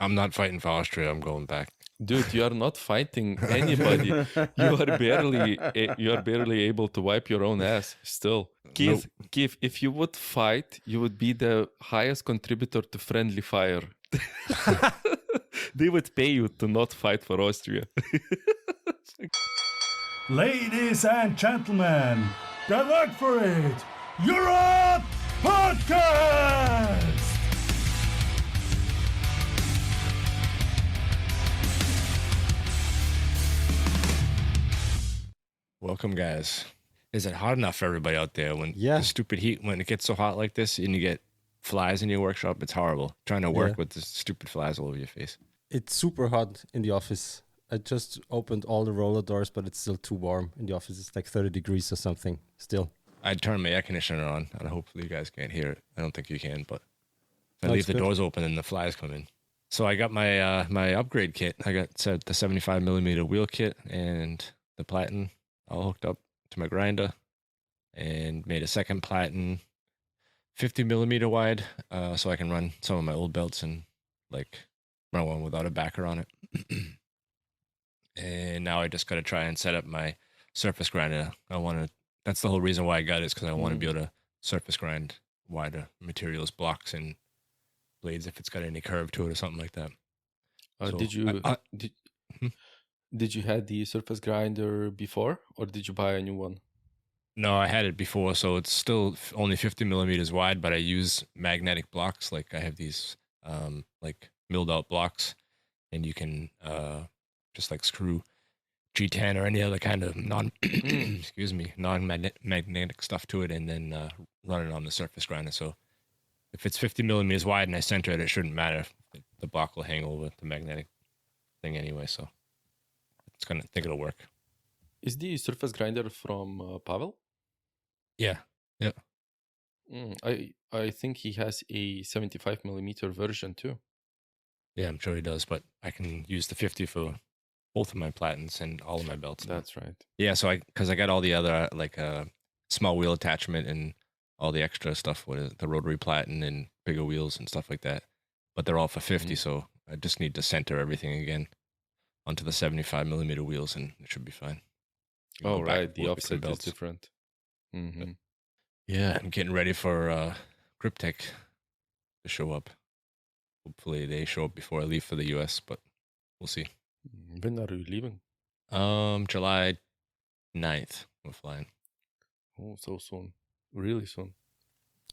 I'm not fighting for Austria. I'm going back. Dude, you are not fighting anybody. You are barely able to wipe your own ass still. Keith, if you would fight, you would be the highest contributor to friendly fire. They would pay you to not fight for Austria. Ladies and gentlemen, good luck for it! Europe Podcast! Welcome, guys. Is it hot enough for everybody out there? When the stupid heat, when it gets so hot like this and you get flies in your workshop, it's horrible. Trying to work with the stupid flies all over your face. It's super hot in the office. I just opened all the roller doors, but it's still too warm in the office. It's like 30 degrees or something still. I turned my air conditioner on, and hopefully you guys can't hear it. I don't think you can, but I leave the doors open and the flies come in. So I got my my upgrade kit. I got the 75 millimeter wheel kit and the platen all hooked up to my grinder, and made a second platen 50 millimeter wide, so I can run some of my old belts and like run one without a backer on it. And now I just got to try and set up my surface grinder. That's the whole reason why I got it, is because I want to be able to surface grind wider materials, blocks, and blades if it's got any curve to it or something like that. So did you have the surface grinder before, or did you buy a new one? No, I had it before, so it's still only 50 millimeters wide, but I use magnetic blocks. Like I have these like milled out blocks, and you can just like screw G10 or any other kind of non-magnetic stuff to it, and then run it on the surface grinder. So if it's 50 millimeters wide and I center it, it shouldn't matter. The block will hang over the magnetic thing anyway, so I think it'll work. Is the surface grinder from Pavel? Yeah. I think he has a 75 millimeter version too. Yeah, I'm sure he does, but I can use the 50 for both of my platens and all of my belts. That's right. Yeah, so because I got all the other like small wheel attachment and all the extra stuff with the rotary platen and bigger wheels and stuff like that, but they're all for 50, so I just need to center everything again onto the 75 millimeter wheels, and it should be fine. Oh, right. The offset is different. Mm-hmm. Yeah, I'm getting ready for Griptech to show up. Hopefully they show up before I leave for the US, but we'll see. When are you leaving? July 9th, we're flying. Oh, so soon. Really soon.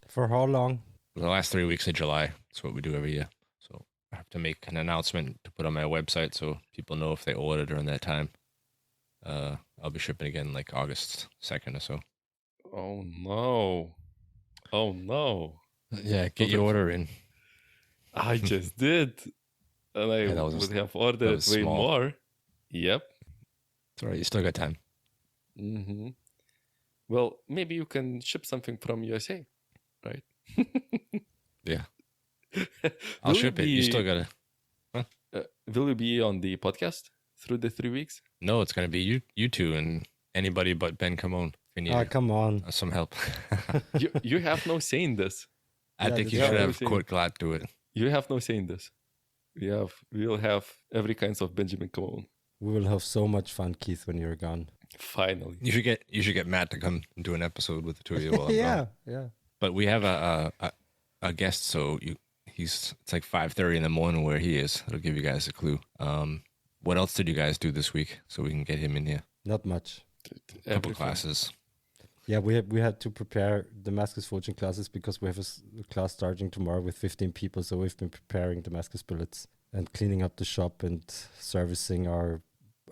For how long? The last 3 weeks of July. That's what we do every year. So I have to make an announcement to put on my website so people know if they order during that time. I'll be shipping again like August 2nd or so. Oh no. Yeah, get your order in. I just did. And I would have ordered way more. Yep. It's all right. You still got time. Mm-hmm. Well, maybe you can ship something from USA, right? Yeah. I'll ship it. You still got to... will you be on the podcast through the 3 weeks? No, it's going to be you two and anybody but Ben Camone. Come on. Some help. you have no say in this. I think you should have Kurt Glatt do it. You have no say in this. We'll have every kinds of Benjamin Camone. We will have so much fun, Keith, when you're gone. Finally. You should get Matt to come and do an episode with the two of you while I'm gone. Yeah. But we have a guest, so it's like 5:30 in the morning where he is. It'll give you guys a clue. What else did you guys do this week so we can get him in here? Not much. A couple classes. Yeah, we had to prepare Damascus forging classes because we have a class starting tomorrow with 15 people. So we've been preparing Damascus billets and cleaning up the shop and servicing our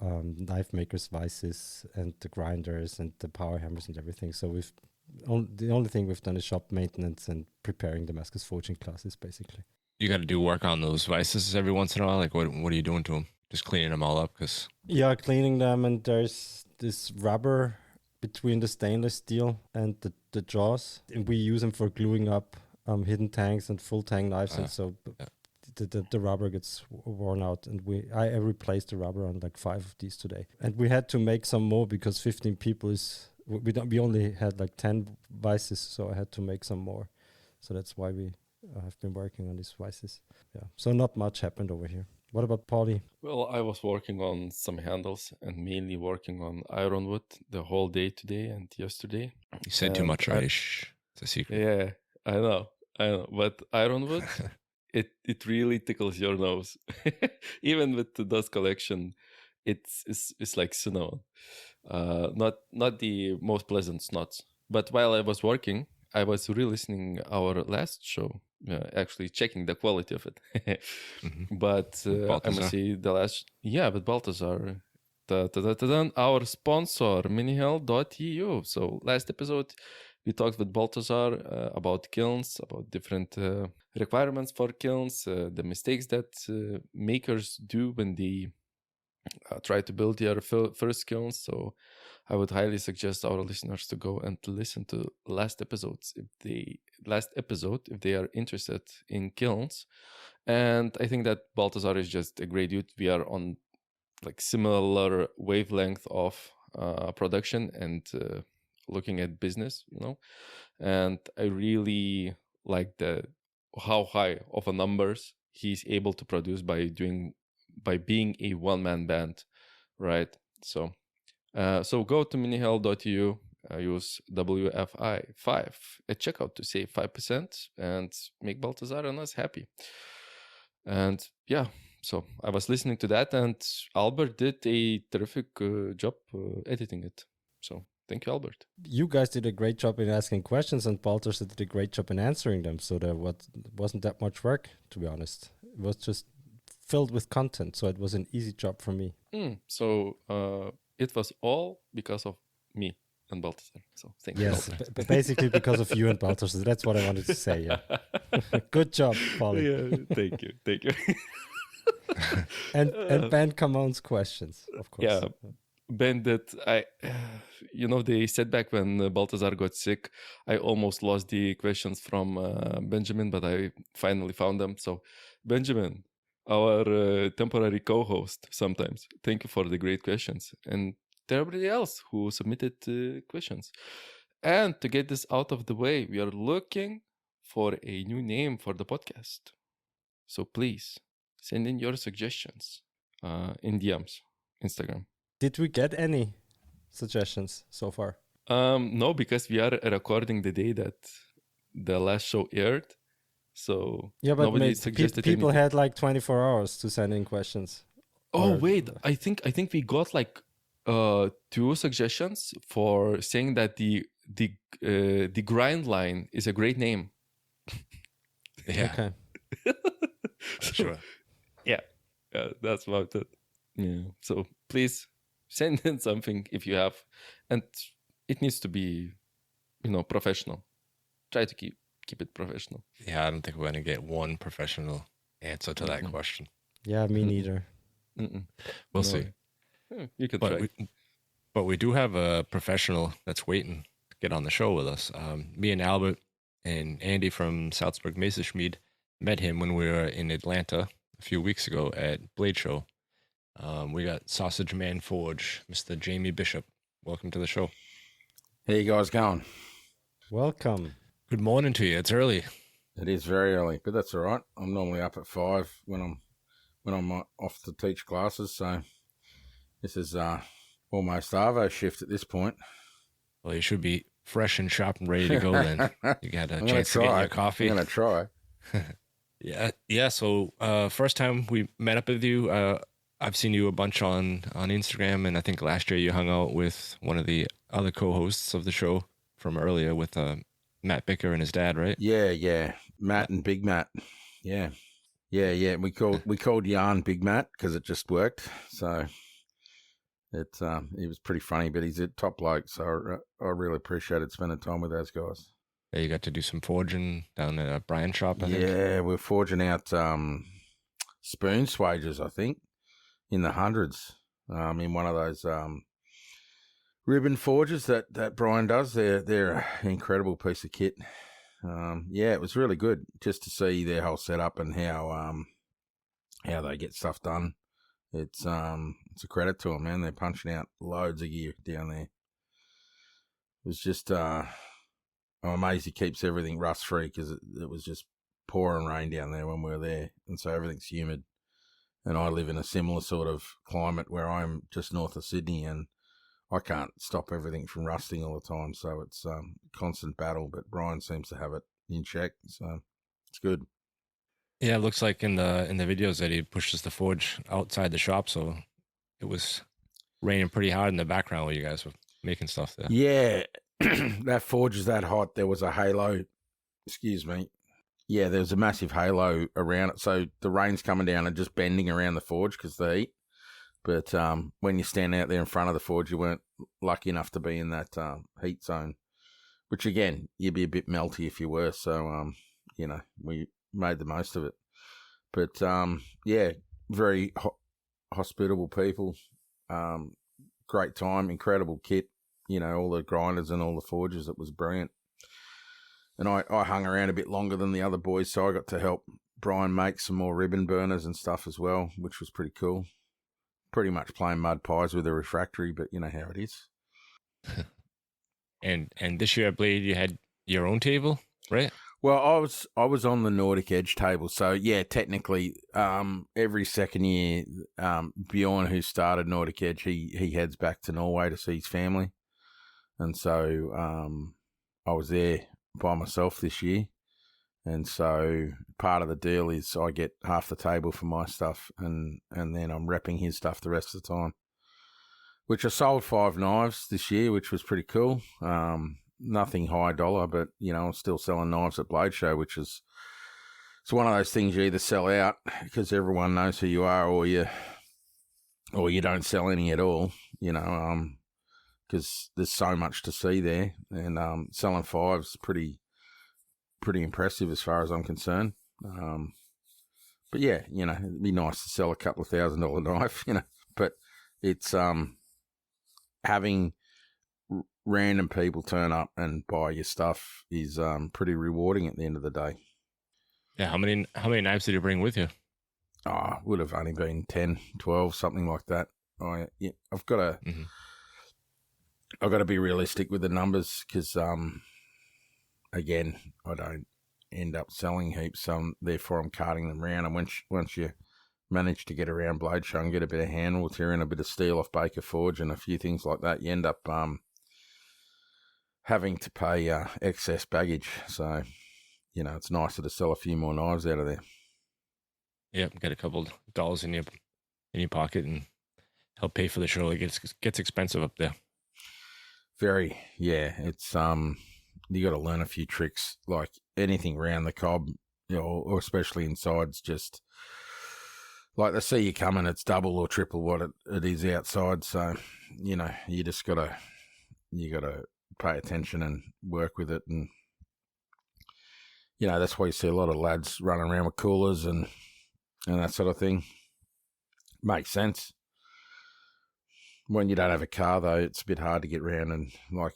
knife makers' vices and the grinders and the power hammers and everything. So the only thing we've done is shop maintenance and preparing Damascus forging classes, basically. You got to do work on those vices every once in a while. Like what are you doing to them? Just cleaning them all up? Cleaning them, and there's this rubber between the stainless steel and the jaws, and we use them for gluing up hidden tanks and full tang knives, and so the rubber gets worn out, and I replaced the rubber on like 5 of these today, and we had to make some more because 15 people we only had like 10 vices, so I had to make some more, so that's why we I've been working on these devices. Yeah, so not much happened over here. What about Paulie? Well, I was working on some handles and mainly working on ironwood the whole day today and yesterday. You said too much already. Shh. It's a secret. Yeah, I know. But ironwood, it really tickles your nose. Even with the dust collection, it's like cinnamon. Not the most pleasant snots. But while I was working, I was re-listening our last show, actually checking the quality of it. But I must say but Balthazar, our sponsor, minihell.eu. So last episode, we talked with Balthazar about kilns, about different requirements for kilns, the mistakes that makers do when they try to build their first kilns. So I would highly suggest our listeners to go and listen to last episode if they are interested in kilns. And I think that Balthazar is just a great dude. We are on like similar wavelength of production and looking at business, and I really like how high of a numbers he's able to produce by being a one-man band, right? So go to minihell.eu, use WFI5 at checkout to save 5% and make Balthazar and us happy. And yeah, so I was listening to that, and Albert did a terrific job editing it. So thank you, Albert. You guys did a great job in asking questions, and Balthazar did a great job in answering them. So there wasn't that much work, to be honest. It was just filled with content, so it was an easy job for me. So it was all because of me and Balthazar. So thank you. Yes, basically because of you and Balthazar. That's what I wanted to say. Yeah, good job, Paulie. Yeah, thank you. and Ben Camon's questions, of course. Yeah, Ben did. The setback when Balthazar got sick, I almost lost the questions from Benjamin, but I finally found them. So, Benjamin, our temporary co-host sometimes, thank you for the great questions. And to everybody else who submitted questions. And to get this out of the way, we are looking for a new name for the podcast. So please send in your suggestions in DMs, Instagram. Did we get any suggestions so far? No, because we are recording the day that the last show aired. So yeah, but nobody suggested people anything. had like 24 hours to send in questions. Wait, I think we got like 2 suggestions for saying that the grind line is a great name. Yeah. Okay. Sure. Yeah, that's about it. Yeah. So please send in something if you have, and it needs to be, professional. Try to keep it professional. Yeah, I don't think we're going to get one professional answer to that question. Yeah, me neither. We'll see. Yeah, you can try. But we do have a professional that's waiting to get on the show with us. Me and Albert and Andy from Salzburg Messerschmied met him when we were in Atlanta a few weeks ago at Blade Show. We got Sausage Man Forge, Mr. Jamie Bishop. Welcome to the show. How you guys going? Welcome. Good morning to you. It's early. It is very early, but that's all right. I'm normally up at 5 when I'm off to teach classes, so this is almost Arvo shift at this point. Well, you should be fresh and sharp and ready to go then. You got a chance to get your coffee. I'm going to try. Yeah. So first time we met up with you, I've seen you a bunch on Instagram, and I think last year you hung out with one of the other co-hosts of the show from earlier with Matt Bicker and his dad, right? Yeah. Matt and Big Matt. Yeah. We called Jan Big Matt because it just worked. So he was pretty funny, but he's a top bloke. So I really appreciated spending time with those guys. Yeah, you got to do some forging down at Brian's shop, I think. Yeah, we're forging out spoon swages, I think, in the hundreds. In one of those ribbon forges that Brian does. They're an incredible piece of kit. It was really good just to see their whole setup and how they get stuff done. It's a credit to them, man. They're punching out loads of gear down there. It was just I'm amazed he keeps everything rust free because it was just pouring rain down there when we were there, and so everything's humid. And I live in a similar sort of climate where I'm just north of Sydney, and I can't stop everything from rusting all the time. So it's constant battle, but Brian seems to have it in check, so it's good. Yeah, it looks like in the videos that he pushes the forge outside the shop, so it was raining pretty hard in the background while you guys were making stuff there. Yeah, that forge is that hot. There was a halo. Excuse me. Yeah, there was a massive halo around it. So the rain's coming down and just bending around the forge because of the heat. But when you stand out there in front of the forge, you weren't lucky enough to be in that heat zone, which, again, you'd be a bit melty if you were. So, we made the most of it. But, yeah, very hospitable people. Great time, incredible kit. All the grinders and all the forges. It was brilliant. And I hung around a bit longer than the other boys, so I got to help Brian make some more ribbon burners and stuff as well, which was pretty cool. Pretty much playing mud pies with a refractory, but you know how it is. And this year, I believe you had your own table, right? Well, I was on the Nordic Edge table, so yeah, technically, every second year, Bjorn, who started Nordic Edge, he heads back to Norway to see his family, and so I was there by myself this year, and so part of the deal is I get half the table for my stuff, and then I'm repping his stuff the rest of the time, which I sold 5 knives this year, which was pretty cool. Nothing high dollar, but I'm still selling knives at Blade Show, which is, it's one of those things you either sell out because everyone knows who you are, or you don't sell any at all, because there's so much to see there, and selling 5's pretty impressive as far as I'm concerned. But yeah, it'd be nice to sell a couple of $1,000 knife, but it's having random people turn up and buy your stuff is pretty rewarding at the end of the day. Yeah, how many knives did you bring with you? Would have only been 10, 12, something like that. I've got to. Mm-hmm. I've got to be realistic with the numbers because, again, I don't end up selling heaps. Therefore, I'm carting them around. And once you manage to get around Blade Show and get a bit of handle tearing, a bit of steel off Baker Forge and a few things like that, you end up having to pay excess baggage. So, it's nicer to sell a few more knives out of there. Yep, get a couple dollars in your pocket and help pay for the show. It gets expensive up there. Very, yeah. It's you got to learn a few tricks, like anything around the cob, or especially inside's just like they see you coming. It's double or triple what it is outside. So you just gotta pay attention and work with it, and that's why you see a lot of lads running around with coolers and that sort of thing. Makes sense. When you don't have a car, though, it's a bit hard to get around and, like,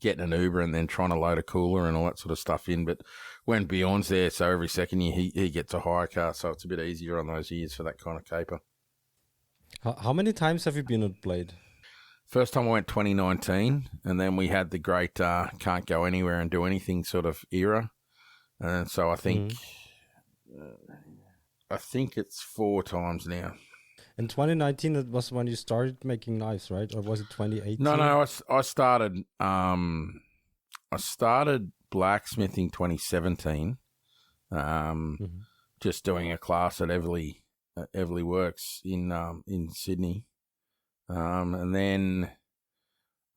getting an Uber and then trying to load a cooler and all that sort of stuff in. But when Bjorn's there, so every second year he gets a hire car, so it's a bit easier on those years for that kind of caper. How many times have you been at Blade? First time I went 2019, and then we had the great can't go anywhere and do anything sort of era. And so I think it's 4 times now. In 2019, it was when you started making knives, right? Or was it 2018? No. I started blacksmithing 2017. Just doing a class at Everly Works in Sydney, and then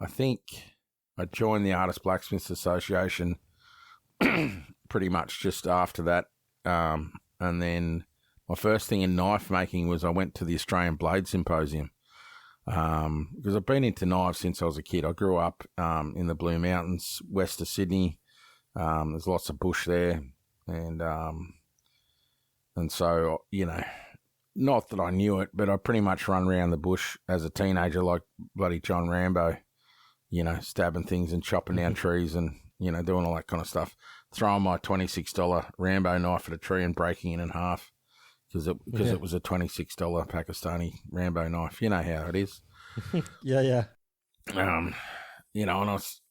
I think I joined the Artist Blacksmiths Association pretty much just after that, and then. My first thing in knife making was I went to the Australian Blade Symposium because I've been into knives since I was a kid. I grew up in the Blue Mountains, west of Sydney. There's lots of bush there, and so not that I knew it, but I pretty much run around the bush as a teenager like bloody John Rambo, stabbing things and chopping down trees and doing all that kind of stuff. Throwing my $26 Rambo knife at a tree and breaking it in half. Because it was a $26 Pakistani Rambo knife. You know how it is. Yeah. And I was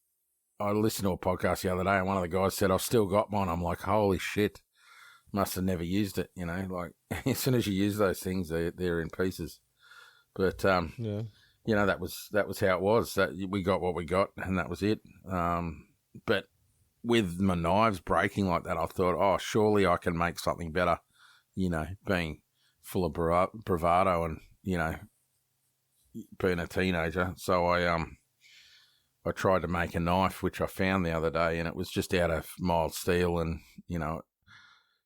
I listened to a podcast the other day, and one of the guys said, I've still got mine. I'm like, holy shit. Must have never used it, you know. Like, as soon as you use those things, they're in pieces. But, Yeah. you know, that was how it was. That we got what we got, and that was it. But with my knives breaking like that, I thought, oh, surely I can make something better, you know, being full of bravado and, you know, being a teenager. So I tried to make a knife, which I found the other day, and it was just out of mild steel and, you know,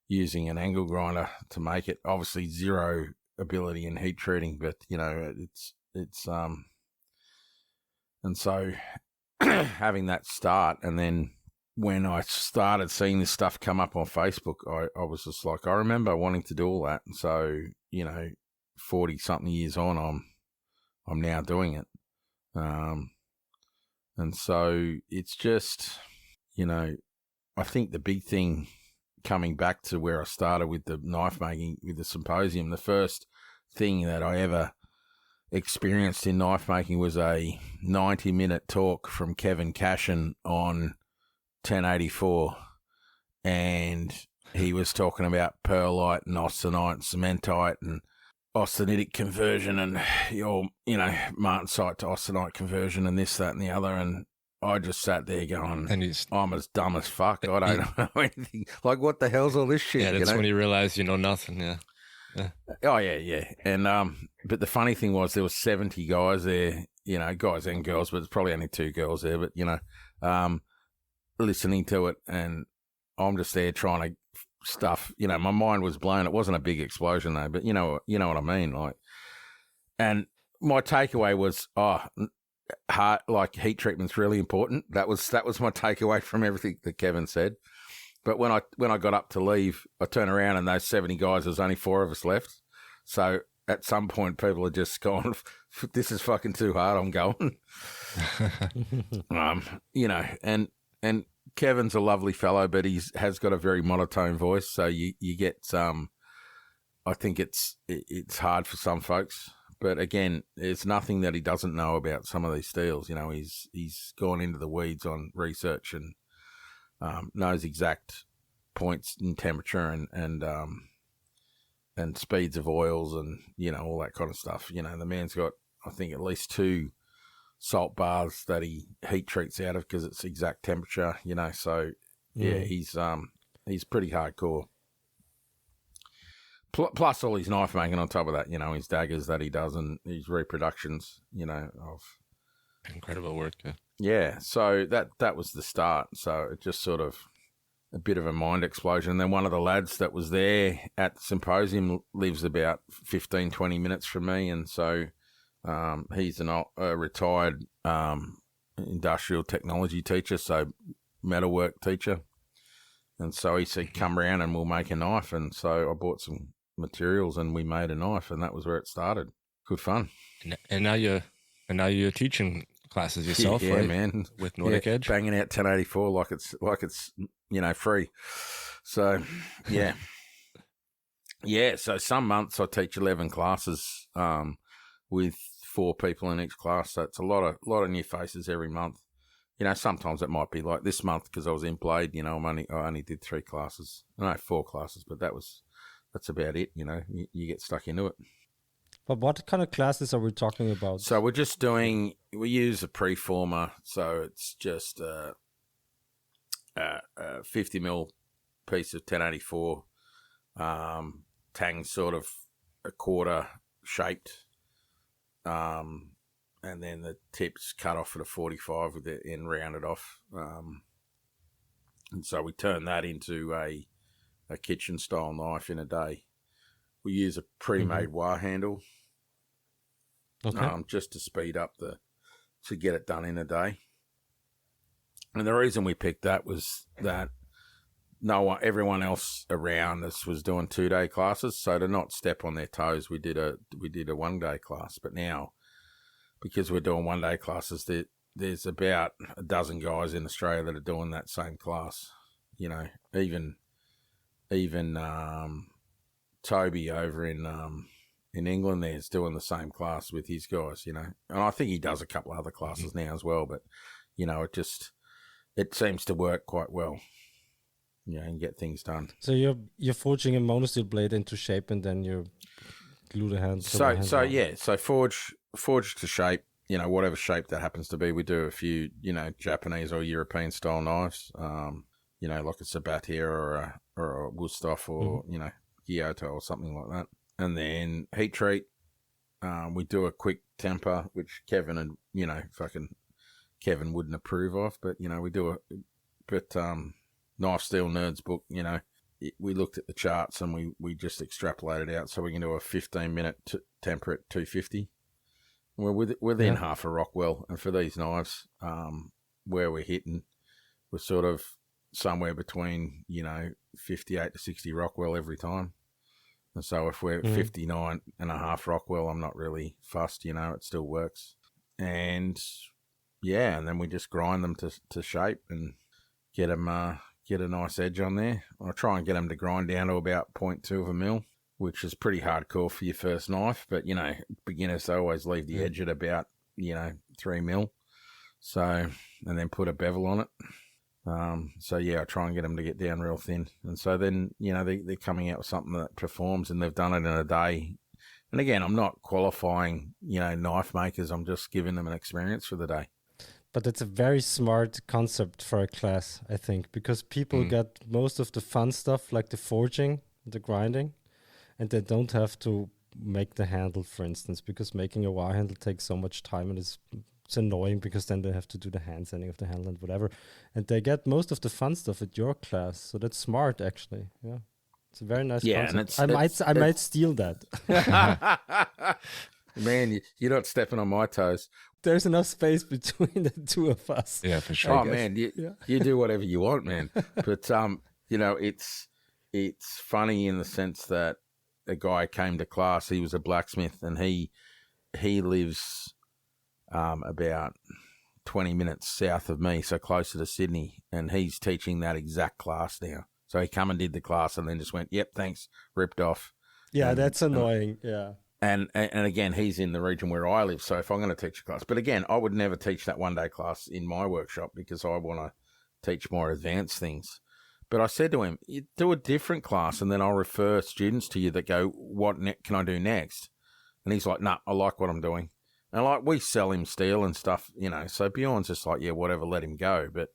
using an angle grinder to make it. Obviously zero ability in heat treating, but, you know, it's and so having that start, and then when I started seeing this stuff come up on Facebook, I was just like, I remember wanting to do all that. And so, you know, 40 something years on, I'm now doing it. And so it's just, you know, I think the big thing coming back to where I started with the knife making, with the symposium, the first thing that I ever experienced in knife making was a 90-minute talk from Kevin Cashin on 1084. And he was talking about pearlite and austenite and cementite and austenitic conversion and your, you know, martensite to austenite conversion and this, that, and the other. And I just sat there going, I'm as dumb as fuck. I don't know anything. Like, what the hell's all this shit? Yeah, that's, you know? when you realize you know nothing. Yeah. Oh yeah. And but the funny thing was there was 70 guys there, you know, guys and girls, but there's probably only 2 girls there. But, you know, listening to it, and I'm just there trying to stuff. You know, my mind was blown. It wasn't a big explosion though, but you know what I mean. Like, and my takeaway was, like, heat treatment's really important. That was my takeaway from everything that Kevin said. But when I got up to leave, I turned around and those 70 guys, there's only 4 of us left. So at some point, people are just gone, this is fucking too hard. I'm going. You know, and Kevin's a lovely fellow, but has got a very monotone voice. So you get I think it's hard for some folks. But again, there's nothing that he doesn't know about some of these steels. You know, he's gone into the weeds on research and knows exact points in temperature and speeds of oils and, you know, all that kind of stuff. You know, the man's got, I think, at least 2 salt baths that he heat treats out of because it's exact temperature. You know, so yeah, he's pretty hardcore. Plus all his knife making on top of that, you know, his daggers that he does and his reproductions, you know, of incredible work. Yeah, so that was the start. So it just sort of a bit of a mind explosion. And then one of the lads that was there at the symposium lives about 15, 20 minutes from me. And so he's a retired industrial technology teacher, so metalwork teacher. And so he said, come around and we'll make a knife. And so I bought some materials and we made a knife, and that was where it started. Good fun. And now you're teaching classes yourself, yeah, right? Man, with Nordic Edge, banging out 1084 like it's you know, free. So yeah, yeah. So some months I teach 11 classes with 4 people in each class. So it's a lot of new faces every month. You know, sometimes it might be like this month because I was in Blade. You know, I only did 3 classes. No, 4 classes, but that's about it. You know, you get stuck into it. But what kind of classes are we talking about? So we use a preformer. So it's just a 50 mil piece of 1084, tang sort of a quarter shaped, and then the tips cut off at a 45 with the end rounded off. And so we turn that into a kitchen style knife in a day. We use a pre-made wire handle, just to speed up to get it done in a day. And the reason we picked that was that everyone else around us was doing 2-day classes, so to not step on their toes, we did a 1-day class. But now, because we're doing 1-day classes, there's about a dozen guys in Australia that are doing that same class. You know, even Toby over in England there's doing the same class with his guys, you know. And I think he does a couple of other classes now as well, but, you know, it seems to work quite well. Yeah, and get things done. So you're forging a monosteel blade into shape, and then you glue the hand. So forge to shape. You know, whatever shape that happens to be. We do a few, you know, Japanese or European style knives. You know, like a Sabatier or a Wusthof or you know, Giotto or something like that. And then heat treat. We do a quick temper, which Kevin and Kevin wouldn't approve of, but you know, we do Knife Steel Nerds book, you know, we looked at the charts and we just extrapolated out so we can do a 15-minute temper at 250. We're within half a Rockwell, and for these knives, where we're hitting, we're sort of somewhere between, you know, 58 to 60 Rockwell every time. And so if we're 59 and a half Rockwell, I'm not really fussed, you know, it still works. And yeah, and then we just grind them to shape and get them, get a nice edge on there. I try and get them to grind down to about 0.2 of a mil, which is pretty hardcore for your first knife. But, you know, beginners, they always leave the edge at about, you know, 3 mil. So, and then put a bevel on it. So, yeah, I try and get them to get down real thin. And so then, you know, they're coming out with something that performs, and they've done it in a day. And again, I'm not qualifying, you know, knife makers. I'm just giving them an experience for the day. But it's a very smart concept for a class, I think, because people get most of the fun stuff like the forging, the grinding, and they don't have to make the handle, for instance, because making a wire handle takes so much time, and it's annoying because then they have to do the hand sanding of the handle and whatever. And they get most of the fun stuff at your class. So that's smart, actually. Yeah. It's a very nice concept. And I might steal that. Man, you're not stepping on my toes. There's enough space between the two of us. Yeah, for sure. Oh, man, you do whatever you want, man. But, you know, it's funny in the sense that a guy came to class, he was a blacksmith, and he lives about 20 minutes south of me, so closer to Sydney, and he's teaching that exact class now. So he come and did the class and then just went, yep, thanks, ripped off. Yeah, that's annoying, yeah. And again, he's in the region where I live, so if I'm going to teach a class, but again, I would never teach that one-day class in my workshop because I want to teach more advanced things. But I said to him, you do a different class and then I'll refer students to you that go, what can I do next? And he's like, nah, I like what I'm doing. And like, we sell him steel and stuff, you know, so Bjorn's just like, yeah, whatever, let him go. But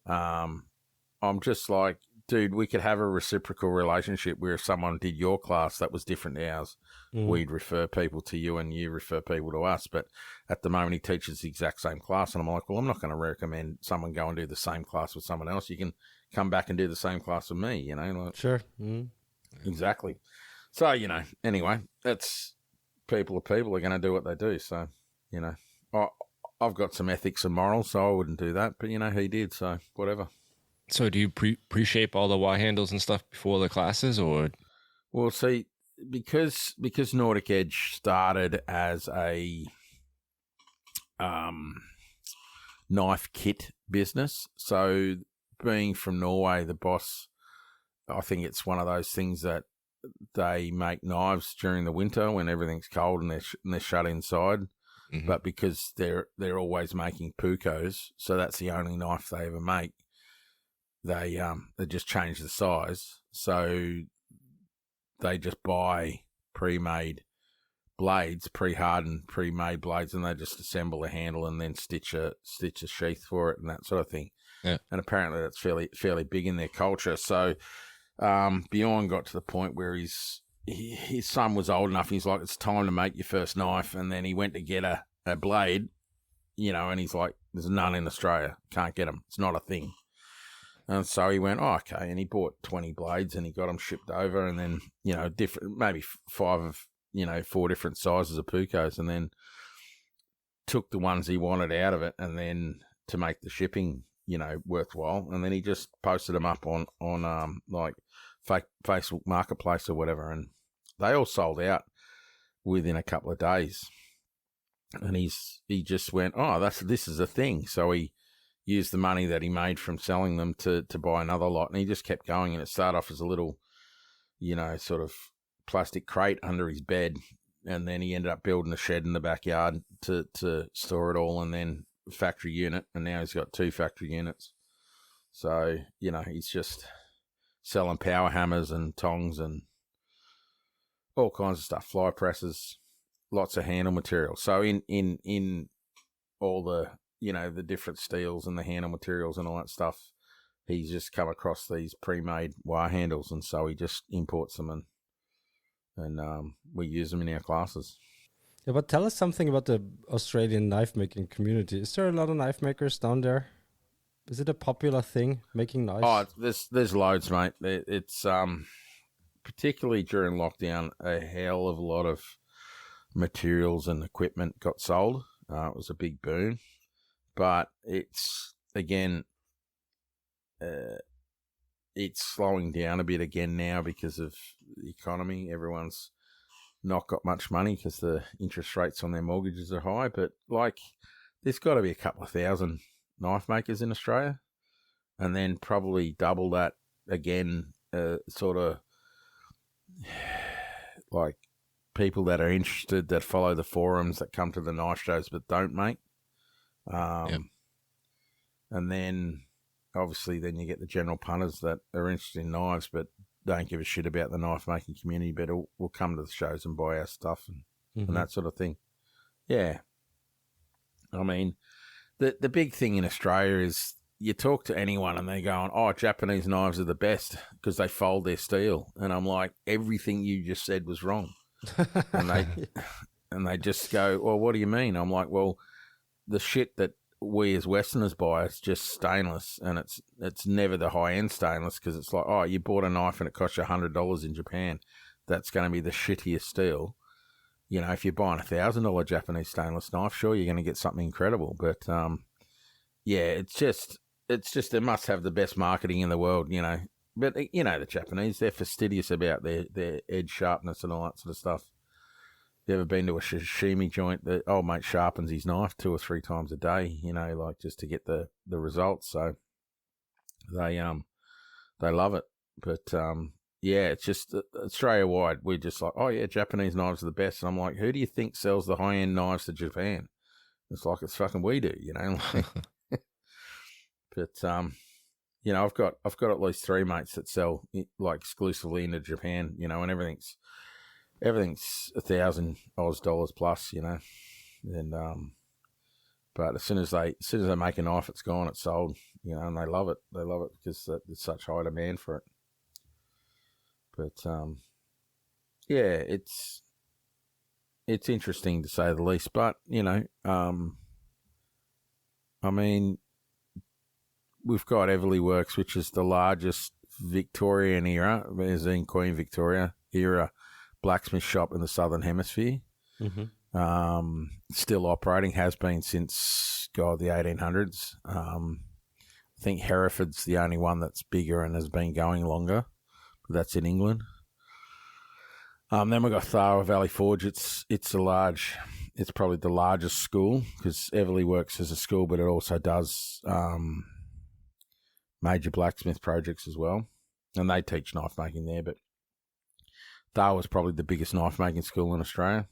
I'm just like, dude, we could have a reciprocal relationship where if someone did your class that was different to ours, we'd refer people to you and you refer people to us. But at the moment, he teaches the exact same class. And I'm like, well, I'm not going to recommend someone go and do the same class with someone else. You can come back and do the same class with me, you know? Like, sure. Exactly. So, you know, anyway, that's people are going to do what they do. So, you know, I've got some ethics and morals, so I wouldn't do that. But, you know, he did, so whatever. So do you pre-shape all the wire handles and stuff before the classes, or? Well, see, because Nordic Edge started as a knife kit business, so being from Norway, the boss, I think it's one of those things that they make knives during the winter when everything's cold and they're shut inside. Mm-hmm. But because they're always making Pucos, so that's the only knife they ever make. They just change the size, so they just buy pre-made blades, pre-hardened, pre-made blades, and they just assemble a handle and then stitch a sheath for it and that sort of thing. Yeah. And apparently that's fairly big in their culture. So Bjorn got to the point where his son was old enough. He's like, it's time to make your first knife, and then he went to get a blade, you know, and he's like, there's none in Australia, can't get them, it's not a thing. And so he went, oh, okay, and he bought 20 blades and he got them shipped over, and then, you know, maybe 4 different sizes of Pucos, and then took the ones he wanted out of it, and then to make the shipping, you know, worthwhile, and then he just posted them up on like Facebook Marketplace or whatever, and they all sold out within a couple of days. And he just went, oh, this is a thing. So he used the money that he made from selling them to buy another lot, and he just kept going. And it started off as a little, you know, sort of plastic crate under his bed, and then he ended up building a shed in the backyard to store it all, and then factory unit, and now he's got 2 factory units. So, he's just selling power hammers and tongs and all kinds of stuff, fly presses, lots of handle material. So in all the, the different steels and the handle materials and all that stuff, he's just come across these pre-made wire handles, and so he just imports them and we use them in our classes. Yeah, but tell us something about the Australian knife making community. Is there a lot of knife makers down there? Is it a popular thing, making knives? Oh, there's loads, mate. It's particularly during lockdown, a hell of a lot of materials and equipment got sold. It was a big boom, but it's again, it's slowing down a bit again now because of the economy. Everyone's not got much money because the interest rates on their mortgages are high. But there's got to be a couple of thousand knife makers in Australia, and then probably double that again, sort of like people that are interested, that follow the forums, that come to the knife shows but don't make. And then obviously then you get the general punters that are interested in knives but don't give a shit about the knife making community, but will come to the shows and buy our stuff and that sort of thing. Yeah. I mean, the big thing in Australia is you talk to anyone and they're going, oh, Japanese knives are the best because they fold their steel. And I'm like, everything you just said was wrong. and they just go, well, what do you mean? I'm like, well, the shit that we as Westerners buy is just stainless, and it's never the high-end stainless, because it's like, oh, you bought a knife and it cost you $100 in Japan. That's going to be the shittiest steel. If you're buying $1,000 Japanese stainless knife, sure, you're going to get something incredible. But, yeah, it's just they must have the best marketing in the world, But, the Japanese, they're fastidious about their edge sharpness and all that sort of stuff. You ever been to a sashimi joint? The old mate sharpens his knife 2 or 3 times a day, just to get the results. So they love it. But, yeah, it's just Australia-wide, we're just like, oh, yeah, Japanese knives are the best. And I'm like, who do you think sells the high-end knives to Japan? It's like it's fucking we do, But, I've got at least 3 mates that sell exclusively into Japan, and everything's $1,000 Oz plus, and but as soon as they make a knife, it's gone, it's sold, and they love it because there's such high demand for it. But yeah, it's interesting to say the least. But I mean, we've got Everleigh Works, which is the largest Victorian era, as in Queen Victoria era, blacksmith shop in the Southern Hemisphere. Still operating, has been since the 1800s. I think Hereford's the only one that's bigger and has been going longer, but that's in England. Then we've got Tharwa Valley Forge. It's probably the largest school, because Everleigh works as a school, but it also does major blacksmith projects as well, and they teach knife making there. But Tharwa's probably the biggest knife making school in Australia.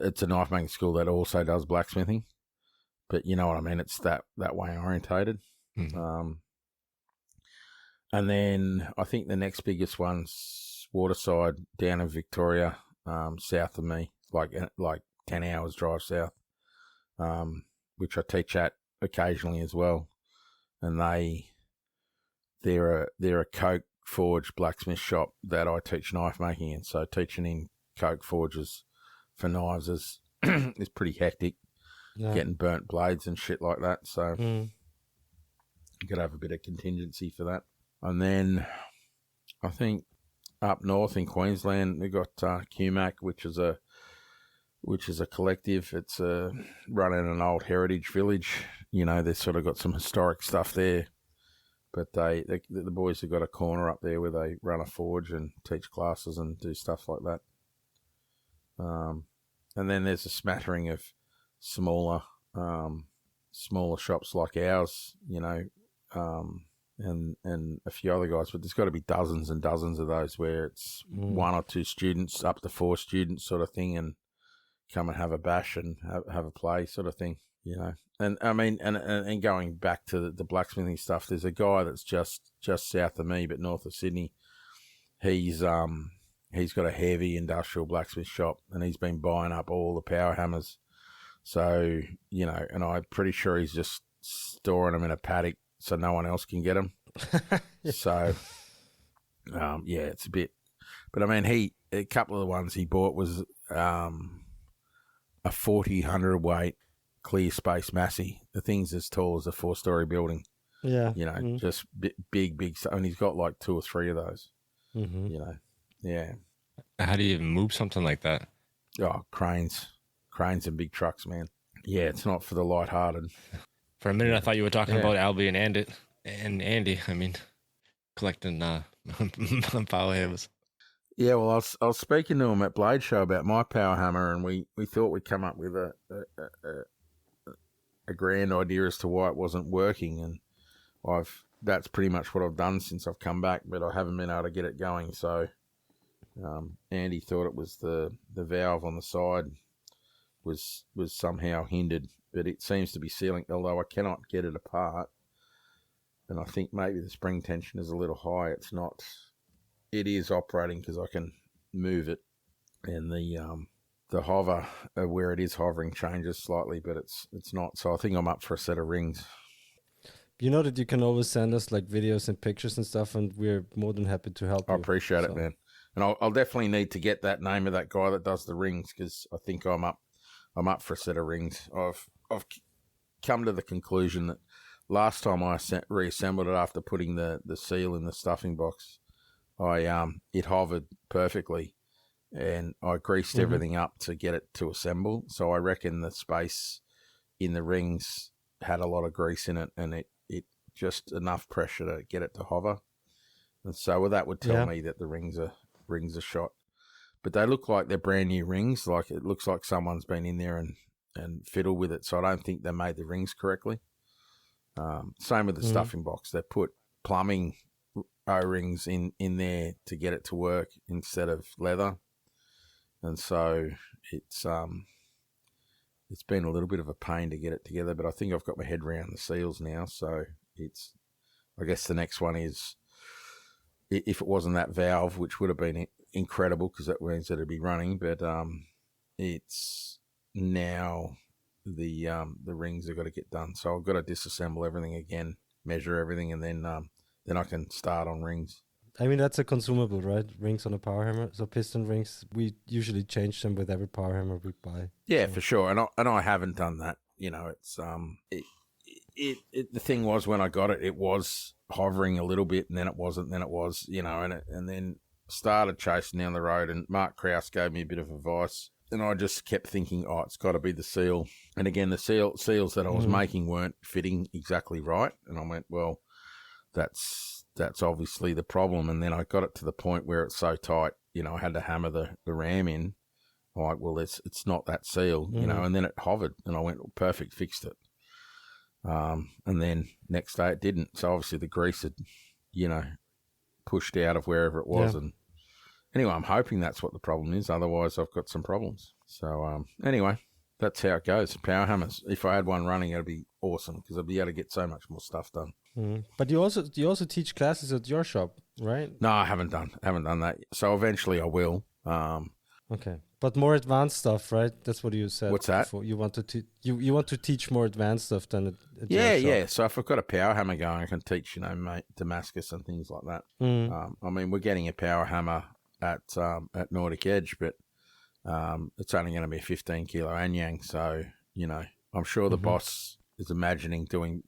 It's a knife making school that also does blacksmithing, but you know what I mean. It's that way orientated. And then I think the next biggest one's Waterside down in Victoria, south of me, like 10 hours drive south, which I teach at occasionally as well. And they're a coke forge blacksmith shop that I teach knife making in. So teaching in coke forges for knives is is pretty hectic. Yeah. Getting burnt blades and shit like that. So you got to have a bit of contingency for that. And then I think up north in Queensland we got QMAC, which is a collective. It's running an old heritage village. They've sort of got some historic stuff there. But the boys have got a corner up there where they run a forge and teach classes and do stuff like that. And then there's a smattering of smaller shops like ours, and a few other guys. But there's got to be dozens and dozens of those where it's 1 or 2 students, up to 4 students sort of thing, and come and have a bash and have a play sort of thing. you know. And I mean, and going back to the blacksmithing stuff, there's a guy that's just south of me, but north of Sydney. He's got a heavy industrial blacksmith shop, and he's been buying up all the power hammers. So, you know, and I'm pretty sure he's just storing them in a paddock so no one else can get them. So, yeah, it's a bit. But I mean, a couple of the ones he bought was a 40 weight clear space Massey. The thing's as tall as a 4-story building. Yeah. You know, just big. And he's got like 2 or 3 of those. Mm-hmm. You know, yeah. How do you even move something like that? Oh, cranes and big trucks, man. Yeah, it's not for the lighthearted. For a minute, I thought you were talking about Albie and Andy. I mean, collecting power hammers. Yeah, well, I was speaking to him at Blade Show about my power hammer, and we thought we'd come up with a grand idea as to why it wasn't working, and that's pretty much what I've done since I've come back, but I haven't been able to get it going. So Andy thought it was the valve on the side was somehow hindered, but it seems to be sealing, although I cannot get it apart. And I think maybe the spring tension is a little high. It's not. It is operating because I can move it, and the hover where it is hovering changes slightly, but it's not. So I think I'm up for a set of rings. You know that you can always send us like videos and pictures and stuff, and we're more than happy to help. I appreciate it, man. And I'll definitely need to get that name of that guy that does the rings, because I think I'm up for a set of rings. I've come to the conclusion that last time I reassembled it after putting the seal in the stuffing box, it hovered perfectly, and I greased everything up to get it to assemble. So I reckon the space in the rings had a lot of grease in it, and it just enough pressure to get it to hover. And so that would tell me that the rings are shot. But they look like they're brand new rings. Like it looks like someone's been in there and fiddled with it. So I don't think they made the rings correctly. Same with the stuffing box. They put plumbing O-rings in there to get it to work instead of leather. And so it's been a little bit of a pain to get it together, but I think I've got my head around the seals now. So I guess the next one is, if it wasn't that valve, which would have been incredible because that means that it'd be running, but it's now the rings have got to get done. So I've got to disassemble everything again, measure everything, and then I can start on rings. I mean, that's a consumable, right? Rings on a power hammer. So piston rings, we usually change them with every power hammer we buy. Yeah, for sure. And I haven't done that. You know, it's the thing was, when I got it, it was hovering a little bit, and then it wasn't, then it was, you know, and then started chasing down the road, and Mark Krause gave me a bit of advice, and I just kept thinking, oh, it's got to be the seal. And again, the seals that I was making weren't fitting exactly right, and I went, well, that's obviously the problem. And then I got it to the point where it's so tight, you know, I had to hammer the ram in. I'm like, well, it's not that seal, you know, and then it hovered, and I went, well, perfect, fixed it. And then next day it didn't. So obviously the grease had, you know, pushed out of wherever it was. Yeah. And anyway, I'm hoping that's what the problem is. Otherwise I've got some problems. So, anyway, that's how it goes. Power hammers. If I had one running, it'd be awesome, because I'd be able to get so much more stuff done. But you also teach classes at your shop, right? No, I haven't done that. So eventually I will. Okay, but more advanced stuff, right? That's what you said. What's that? Before. You want to you want to teach more advanced stuff than at your shop. Yeah. So if I've got a power hammer going, I can teach, you know, Damascus and things like that. I mean, we're getting a power hammer at Nordic Edge, but it's only going to be a 15 kilo Anyang. So, you know, I'm sure the boss is imagining doing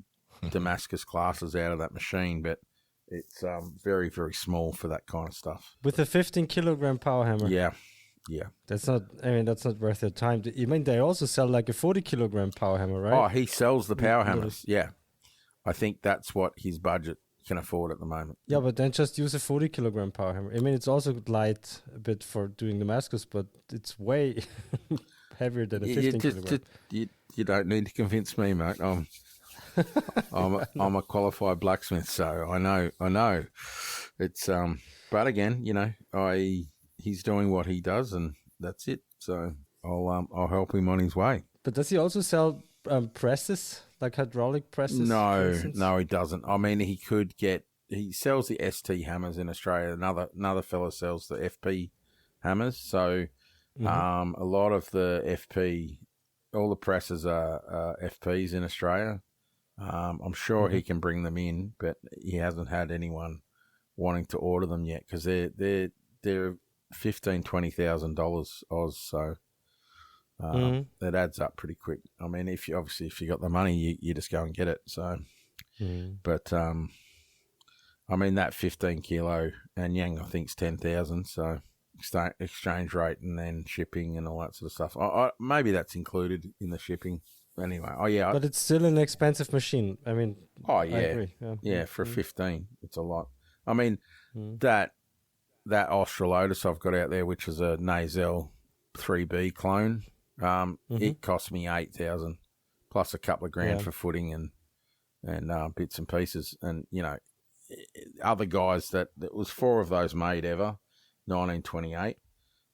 Damascus classes out of that machine, but it's very, very small for that kind of stuff. With a 15 kilogram power hammer. Yeah. That's not worth your time. I mean, they also sell like a 40 kilogram power hammer, right? Oh, he sells the power hammers. Yeah. I think that's what his budget can afford at the moment. Yeah, but then just use a 40 kilogram power hammer. I mean, it's also light a bit for doing Damascus, but it's way heavier than a 15 kilogram. You don't need to convince me, mate. I'm a qualified blacksmith, so I know. It's but again, you know, he's doing what he does, and that's it. So I'll help him on his way. But does he also sell presses, like hydraulic presses? No, he doesn't. I mean, he could get. He sells the ST hammers in Australia. Another fella sells the FP hammers. So, a lot of the FP, all the presses are FPs in Australia. I'm sure he can bring them in, but he hasn't had anyone wanting to order them yet because they're $15,000-$20,000 Oz. So. It adds up pretty quick. I mean, if you got the money, you just go and get it. So, but I mean that 15 kilo and Yang I think's 10,000. So exchange rate and then shipping and all that sort of stuff. Maybe that's included in the shipping. Anyway, but it's still an expensive machine. I mean, I agree. Yeah, for 15, it's a lot. I mean that Australotus I've got out there, which is a Nazel 3B clone. It cost me 8,000 plus a couple of grand for footing and bits and pieces. And other guys that was 4 of those made ever, 1928.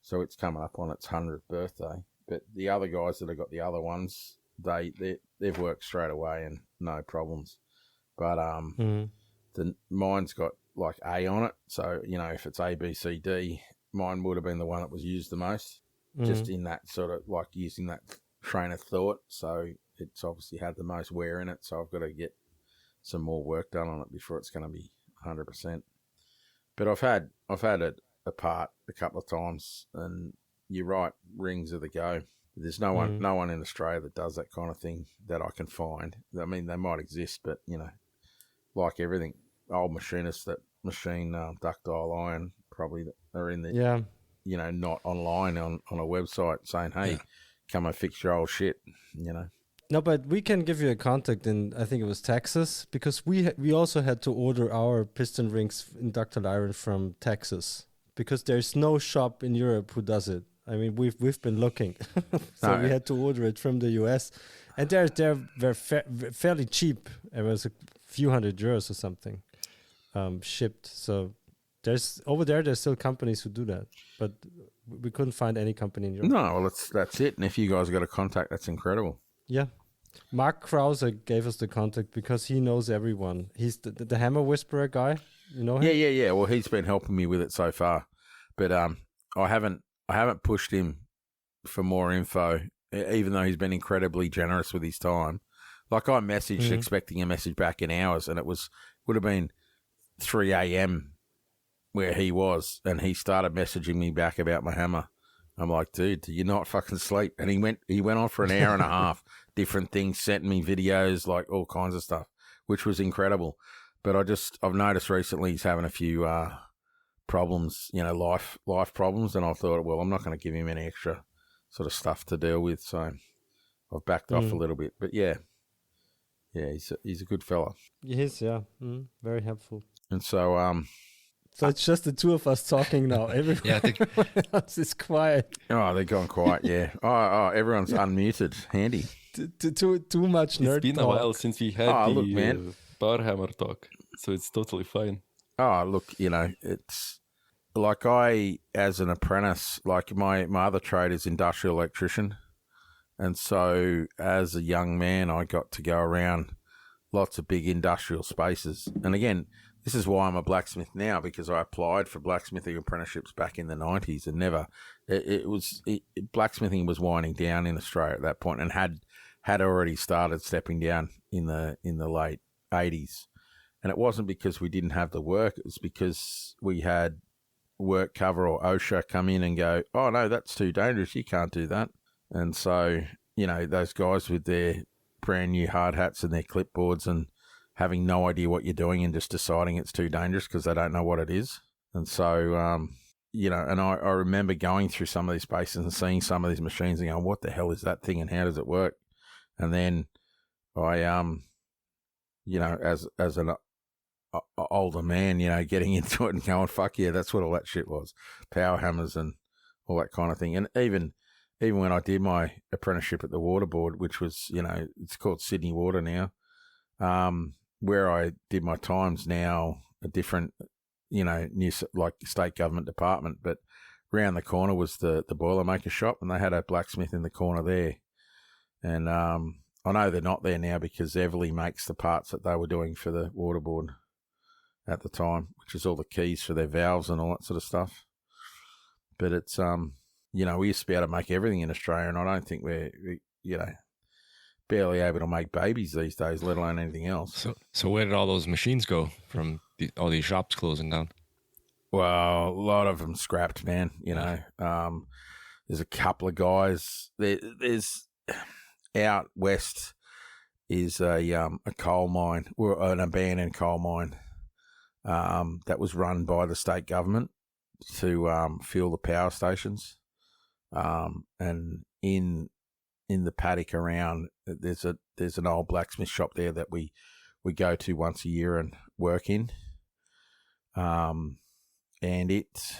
So it's coming up on its 100th birthday. But the other guys that have got the other ones, they've worked straight away and no problems. But mine's got like A on it. So if it's A, B, C, D, mine would have been the one that was used the most. Just in that sort of like using that train of thought. So it's obviously had the most wear in it. So I've got to get some more work done on it before it's going to be 100%. But I've had it apart a couple of times, and you're right, rings are the go. There's no one in Australia that does that kind of thing that I can find. I mean, they might exist, but like everything, old machinists that machine ductile iron probably are in the not online on a website saying, hey, come and fix your old shit, No, but we can give you a contact in, I think it was Texas, because we also had to order our piston rings in ductile iron from Texas, because there's no shop in Europe who does it. I mean, we've been looking, so we had to order it from the US, and they're fairly cheap. It was a few €100 or something shipped. So there's still companies who do that, but we couldn't find any company in Europe. No, well, that's it. And if you guys got a contact, that's incredible. Yeah. Mark Krause gave us the contact because he knows everyone. He's the Hammer Whisperer guy. You know him? Yeah. Well, he's been helping me with it so far, but I haven't pushed him for more info, even though he's been incredibly generous with his time. Like I messaged expecting a message back in hours, and would have been 3 a.m. where he was, and he started messaging me back about my hammer. I'm like, dude, do you not fucking sleep? And he went on for an hour and a half, different things, sent me videos, like all kinds of stuff, which was incredible. But I've noticed recently he's having a few problems, life problems, and I thought, well, I'm not going to give him any extra sort of stuff to deal with, so I've backed off a little bit. But yeah, he's a good fella. He is, very helpful. And so so it's just the two of us talking now. Everyone else is quiet. Oh, they're gone quiet. Yeah. Oh, everyone's unmuted. Handy. Too much nerd talk. It's been a while since we had the power hammer talk, so it's totally fine. Oh, look, it's like I, as an apprentice, like my other trade is industrial electrician, and so as a young man, I got to go around lots of big industrial spaces, and again. This is why I'm a blacksmith now, because I applied for blacksmithing apprenticeships back in the 90s and never. Blacksmithing was winding down in Australia at that point, and had already started stepping down in the late 80s. And it wasn't because we didn't have the work; it was because we had work cover or OSHA come in and go, "Oh no, that's too dangerous. You can't do that." And so those guys with their brand new hard hats and their clipboards and having no idea what you're doing and just deciding it's too dangerous because they don't know what it is. And so, and I remember going through some of these spaces and seeing some of these machines and going, what the hell is that thing and how does it work? And then I, as an older man, getting into it and going, fuck yeah, that's what all that shit was. Power hammers and all that kind of thing. And even when I did my apprenticeship at the Water Board, which was, it's called Sydney Water now, where I did my times now, a different, new like state government department, but round the corner was the Boilermaker shop, and they had a blacksmith in the corner there. And I know they're not there now because Everly makes the parts that they were doing for the waterboard at the time, which is all the keys for their valves and all that sort of stuff. But it's, we used to be able to make everything in Australia, and I don't think we're barely able to make babies these days, let alone anything else. So where did all those machines go from all these shops closing down? Well, a lot of them scrapped, man. There's a couple of guys. There's out west is a coal mine, or an abandoned coal mine that was run by the state government to fuel the power stations. And in the paddock around, there's an old blacksmith shop there that we go to once a year and work in. And it's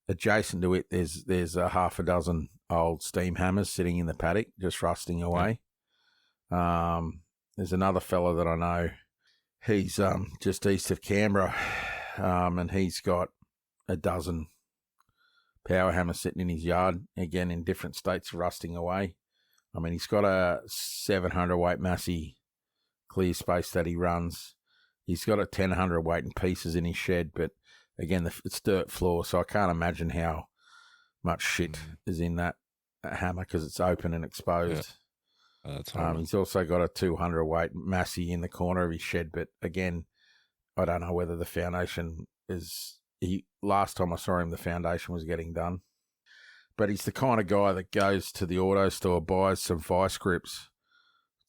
adjacent to it. There's a half a dozen old steam hammers sitting in the paddock, just rusting away. There's another fella that I know. He's just east of Canberra, and he's got a dozen power hammers sitting in his yard, again in different states, rusting away. I mean, he's got a 700 weight Massey clear space that he runs. He's got a 1000 weight in pieces in his shed, but again, it's dirt floor, so I can't imagine how much shit is in that hammer because it's open and exposed. Yeah. That's he's also got a 200 weight Massey in the corner of his shed, but again, I don't know whether the foundation is. Last time I saw him, the foundation was getting done. But he's the kind of guy that goes to the auto store, buys some vice grips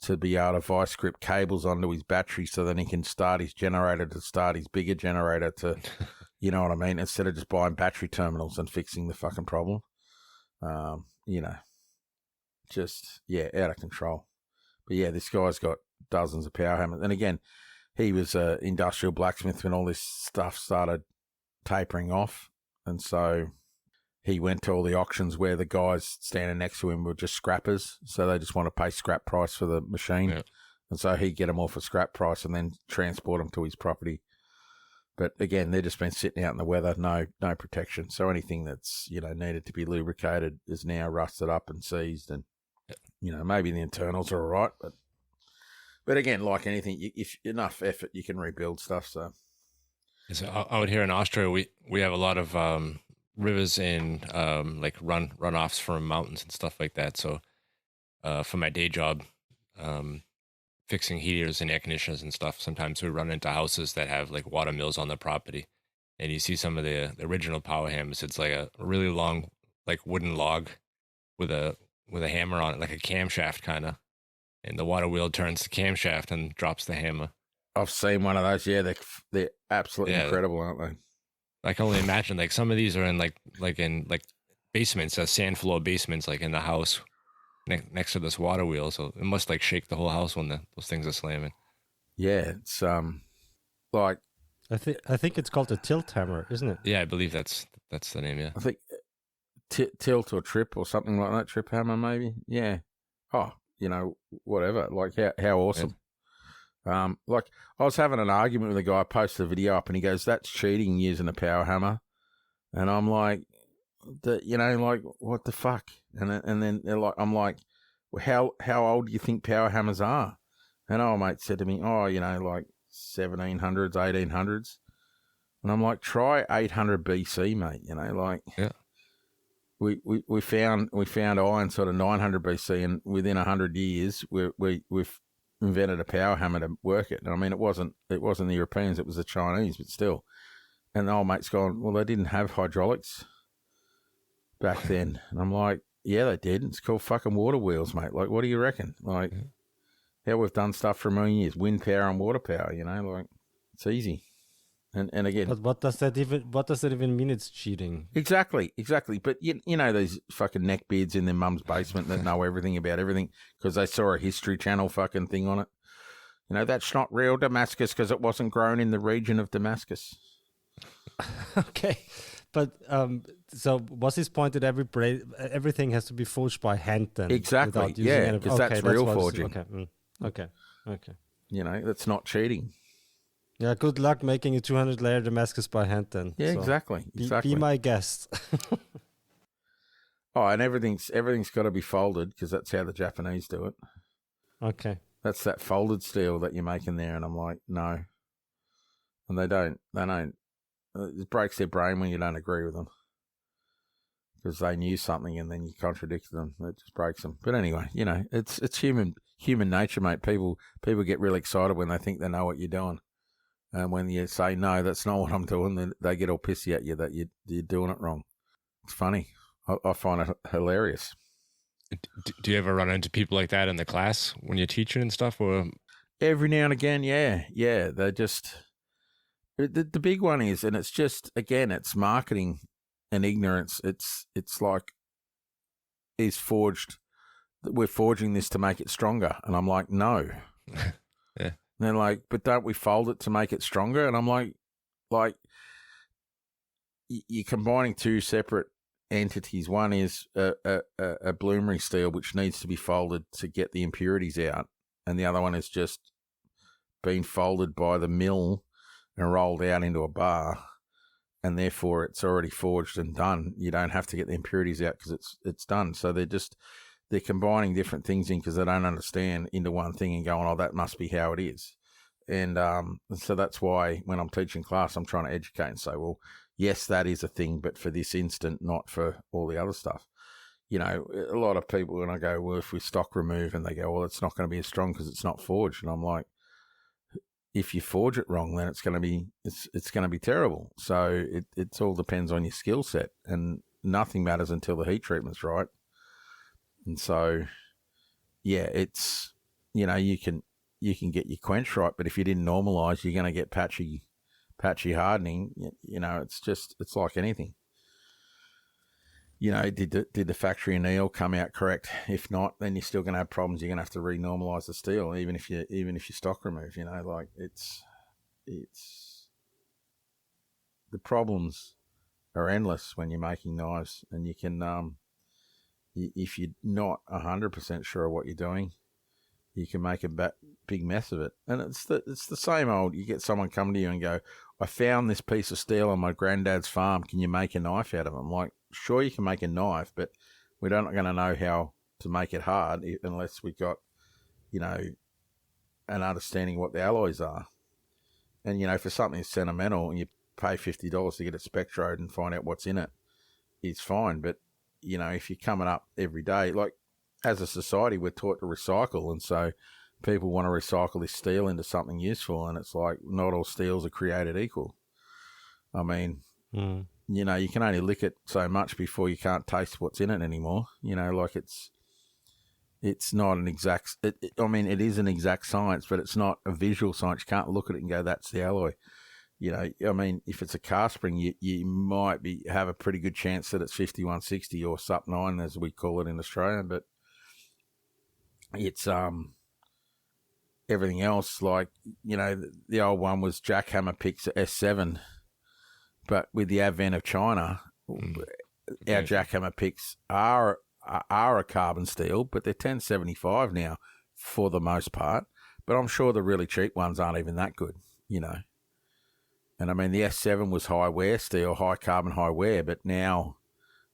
to be able to vice grip cables onto his battery so then he can start his generator to start his bigger generator to, you know what I mean? Instead of just buying battery terminals and fixing the fucking problem. Just, out of control. But yeah, this guy's got dozens of power hammers. And again, he was an industrial blacksmith when all this stuff started tapering off, and so he went to all the auctions where the guys standing next to him were just scrappers, so they just want to pay scrap price for the machine, and so he'd get them all for scrap price and then transport them to his property. But again, they've just been sitting out in the weather, no protection, so anything that's needed to be lubricated is now rusted up and seized, and maybe the internals are all right, but again, like anything, if enough effort, you can rebuild stuff. So out here in Austria, we have a lot of rivers and like runoffs from mountains and stuff like that. So for my day job, fixing heaters and air conditioners and stuff, sometimes we run into houses that have like water mills on the property, and you see some of the original power hammers. It's like a really long like wooden log with a hammer on it, like a camshaft kind of, and the water wheel turns the camshaft and drops the hammer. I've seen one of those. Yeah, they're absolutely incredible, aren't they? I can only imagine like some of these are in like basements, sand floor basements, like in the house next to this water wheel. So it must like shake the whole house when those things are slamming. Yeah, it's like I think it's called a tilt hammer, isn't it? Yeah, I believe that's the name. Yeah, I think tilt or trip or something like that. Trip hammer, maybe. Yeah. Oh, whatever. Like how awesome. Yeah. Like I was having an argument with a guy. I posted a video up, and he goes, "That's cheating using a power hammer," and I'm like, like what the fuck? And then they're like, I'm like, well, how old do you think power hammers are? And our mate said to me, like 1700s, 1800s, and I'm like, try 800 BC, mate. We found iron sort of 900 BC, and within 100 years, we've invented a power hammer to work it. And I mean, it wasn't the Europeans, it was the Chinese, but still. And the old mate's gone, well, they didn't have hydraulics back then. And I'm like, yeah, they did. It's called fucking water wheels, mate. Like, what do you reckon? Like, how we've done stuff for a million years, wind power and water power, like, it's easy. And again, but what does that even mean? It's cheating. Exactly. But you know these fucking neckbeards in their mum's basement that know everything about everything because they saw a History Channel fucking thing on it. That's not real Damascus because it wasn't grown in the region of Damascus. Okay, but so was his point that everything has to be forged by hand then? Exactly. Yeah, because that's real forging. Okay. That's not cheating. Yeah, good luck making a 200-layer Damascus by hand then. Yeah, so exactly. Be my guest. And everything's got to be folded because that's how the Japanese do it. Okay. That's that folded steel that you're making there. And I'm like, no. And they don't. It breaks their brain when you don't agree with them. Because they knew something and then you contradicted them. It just breaks them. But anyway, it's human nature, mate. People get really excited when they think they know what you're doing. And when you say, no, that's not what I'm doing, then they get all pissy at you that you're doing it wrong. It's funny. I find it hilarious. Do you ever run into people like that in the class when you're teaching and stuff? Or every now and again, yeah. They just the big one is, and it's just again, it's marketing and ignorance. It's like we're forging this to make it stronger, and I'm like, no. Yeah. And they're like, but don't we fold it to make it stronger? And I'm like, you're combining two separate entities. One is a bloomery steel, which needs to be folded to get the impurities out. And the other one is just being folded by the mill and rolled out into a bar. And therefore it's already forged and done. You don't have to get the impurities out because it's done. So they're combining different things in because they don't understand into one thing and going, oh, that must be how it is. And so that's why when I'm teaching class, I'm trying to educate and say, well, yes, that is a thing, but for this instant, not for all the other stuff. A lot of people, when I go, well, if we stock remove, and they go, well, it's not going to be as strong because it's not forged. And I'm like, if you forge it wrong, then it's going to be terrible. So it all depends on your skill set, and nothing matters until the heat treatment's right. And so, yeah, it's, you can get your quench right, but if you didn't normalize, you're going to get patchy hardening. It's like anything. Did the factory anneal come out correct? If not, then you're still going to have problems. You're going to have to renormalize the steel, even if you stock remove. It's the problems are endless when you're making knives, and you can if you're not 100% sure of what you're doing, you can make a big mess of it. And it's the same old. You get someone come to you and go, I found this piece of steel on my granddad's farm. Can you make a knife out of it? I'm like, sure, you can make a knife, but we're not going to know how to make it hard unless we got, an understanding what the alloys are. And, for something sentimental, and you pay $50 to get it spectroed and find out what's in it, it's fine. But, if you're coming up every day, like as a society, we're taught to recycle. And so people want to recycle this steel into something useful. And it's like, not all steels are created equal. I mean, you can only lick it so much before you can't taste what's in it anymore. It's not an exact, it is an exact science, but it's not a visual science. You can't look at it and go, that's the alloy. If it's a cast spring, you might have a pretty good chance that it's 5160 or SUP 9, as we call it in Australia. But it's everything else, like, the old one was jackhammer picks at S7. But with the advent of China, our jackhammer picks are a carbon steel, but they're 1075 now for the most part. But I'm sure the really cheap ones aren't even that good, And the S7 was high wear steel, high carbon, high wear, but now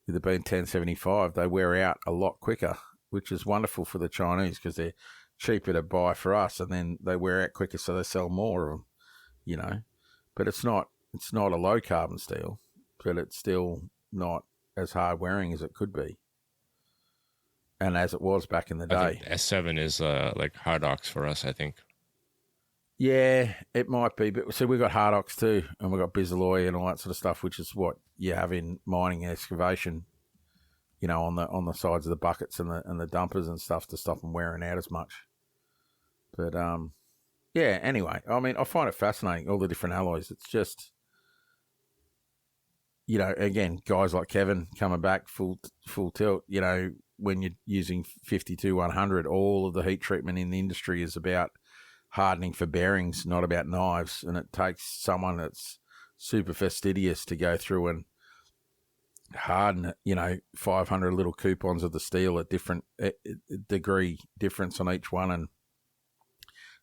with it being 1075, they wear out a lot quicker, which is wonderful for the Chinese because they're cheaper to buy for us, and then they wear out quicker, so they sell more of them, But it's not a low carbon steel, but it's still not as hard wearing as it could be, and as it was back in the day. I think S7 is like Hardox for us, I think. Yeah, it might be, but so we've got Hardox too, and we've got Bisalloy and all that sort of stuff, which is what you have in mining and excavation, on the sides of the buckets and the dumpers and stuff to stop them wearing out as much. But yeah. Anyway, I find it fascinating, all the different alloys. It's just, again, guys like Kevin coming back full tilt. When you're using 52-100, all of the heat treatment in the industry is about hardening for bearings, not about knives. And it takes someone that's super fastidious to go through and harden, 500 little coupons of the steel at different degree difference on each one, and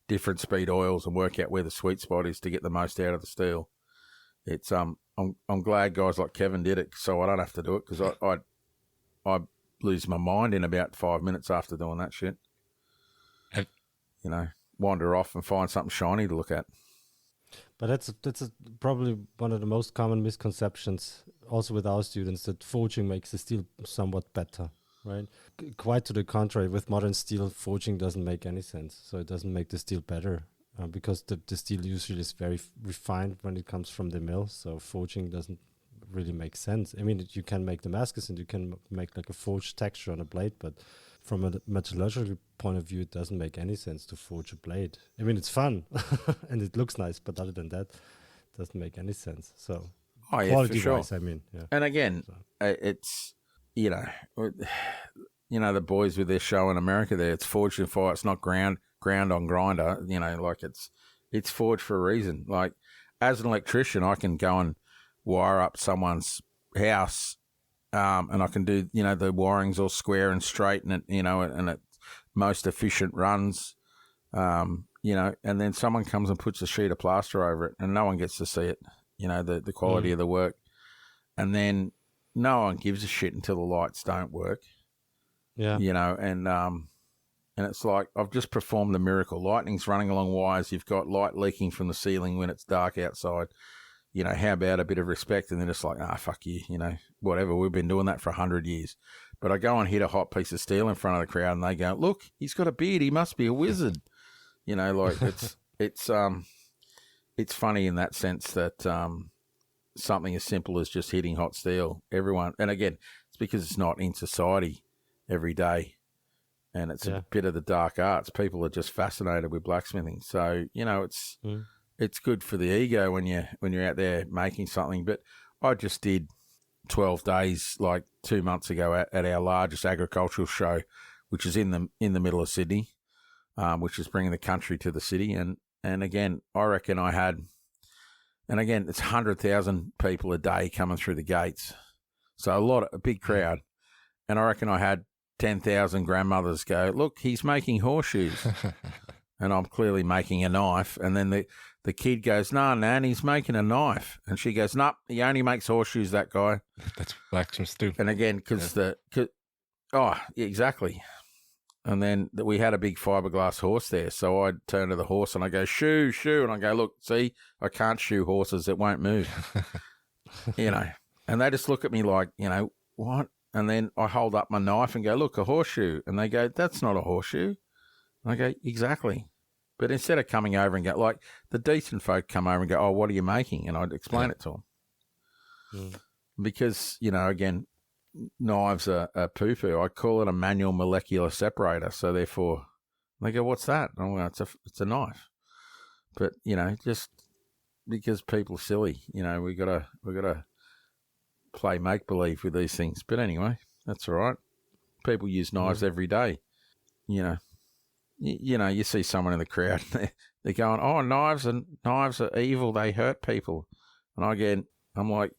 different speed oils, and work out where the sweet spot is to get the most out of the steel. It's I'm glad guys like Kevin did it, so I don't have to do it, because I lose my mind in about 5 minutes after doing that shit. wander off and find something shiny to look at. But that's probably one of the most common misconceptions, also with our students, that forging makes the steel somewhat better, right? Quite to the contrary, with modern steel, forging doesn't make any sense. So it doesn't make the steel better because the steel usually is very refined when it comes from the mill. So forging doesn't really make sense. I mean, you can make Damascus and you can make like a forged texture on a blade, but from a metallurgical point of view, it doesn't make any sense to forge a blade. I mean, it's fun and it looks nice, but other than that, it doesn't make any sense. So quality-wise, I mean, yeah. And again, it's the boys with their show in America there. It's forged in fire. It's not ground on grinder. Like it's forged for a reason. Like as an electrician, I can go and wire up someone's house. And I can do, the wiring's all square and straight and and it most efficient runs, and then someone comes and puts a sheet of plaster over it and no one gets to see it, the quality of the work. And then no one gives a shit until the lights don't work. Yeah. And it's like, I've just performed the miracle. Lightning's running along wires. You've got light leaking from the ceiling when it's dark outside. How about a bit of respect? And they're just like, fuck you, whatever. We've been doing that for 100 years. But I go and hit a hot piece of steel in front of the crowd and they go, look, he's got a beard. He must be a wizard. Like it's funny in that sense that something as simple as just hitting hot steel, everyone, and again, it's because it's not in society every day. And it's a bit of the dark arts. People are just fascinated with blacksmithing. So, it's good for the ego when you're out there making something. But I just did 12 days like 2 months ago at our largest agricultural show, which is in the middle of Sydney, which is bringing the country to the city. And again, I reckon it's 100,000 people a day coming through the gates. So a big crowd. And I reckon I had 10,000 grandmothers go, look, he's making horseshoes. And I'm clearly making a knife. And then the kid goes, no, Nan, he's making a knife. And she goes, no, he only makes horseshoes, that guy. That's blacksmiths too. And again, exactly. And then we had a big fiberglass horse there. So I turn to the horse and I go, shoo. And I go, look, see, I can't shoe horses. It won't move. And they just look at me like, what? And then I hold up my knife and go, look, a horseshoe. And they go, that's not a horseshoe. And I go, exactly. But instead of coming over and go, like the decent folk come over and go, oh, what are you making? And I'd explain it to them. Mm. Because, again, knives are poo-poo. I call it a manual molecular separator. So therefore, they go, what's that? And I go, it's a knife. But, just because people are silly, we gotta play make-believe with these things. But anyway, that's all right. People use knives every day, you see someone in the crowd, they're going, oh, knives are evil. They hurt people. And I'm like,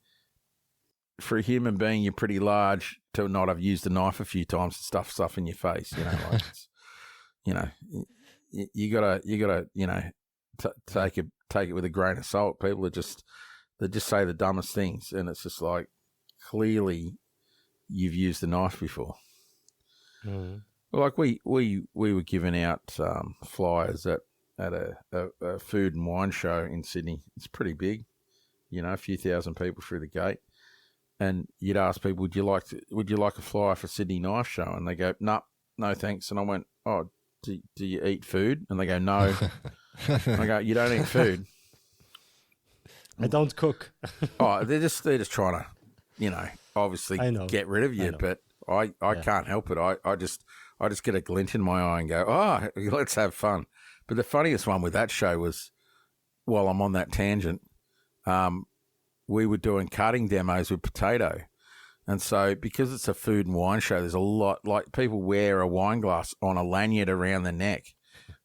for a human being, you're pretty large to not have used a knife a few times to stuff stuff in your face. You gotta, take it with a grain of salt. People they just say the dumbest things. And it's just like, clearly you've used a knife before. Mm. Like we were giving out flyers at a food and wine show in Sydney. It's pretty big, a few thousand people through the gate. And you'd ask people, would you like a flyer for Sydney Knife Show? And they go, no thanks. And I went, oh, do you eat food? And they go, no. And I go, you don't eat food? I don't cook. Oh, they're just trying to, obviously get rid of you. But I can't help it. I just get a glint in my eye and go, oh, let's have fun. But the funniest one with that show was, while I'm on that tangent, we were doing cutting demos with potato. And so because it's a food and wine show, there's a lot, like people wear a wine glass on a lanyard around their neck.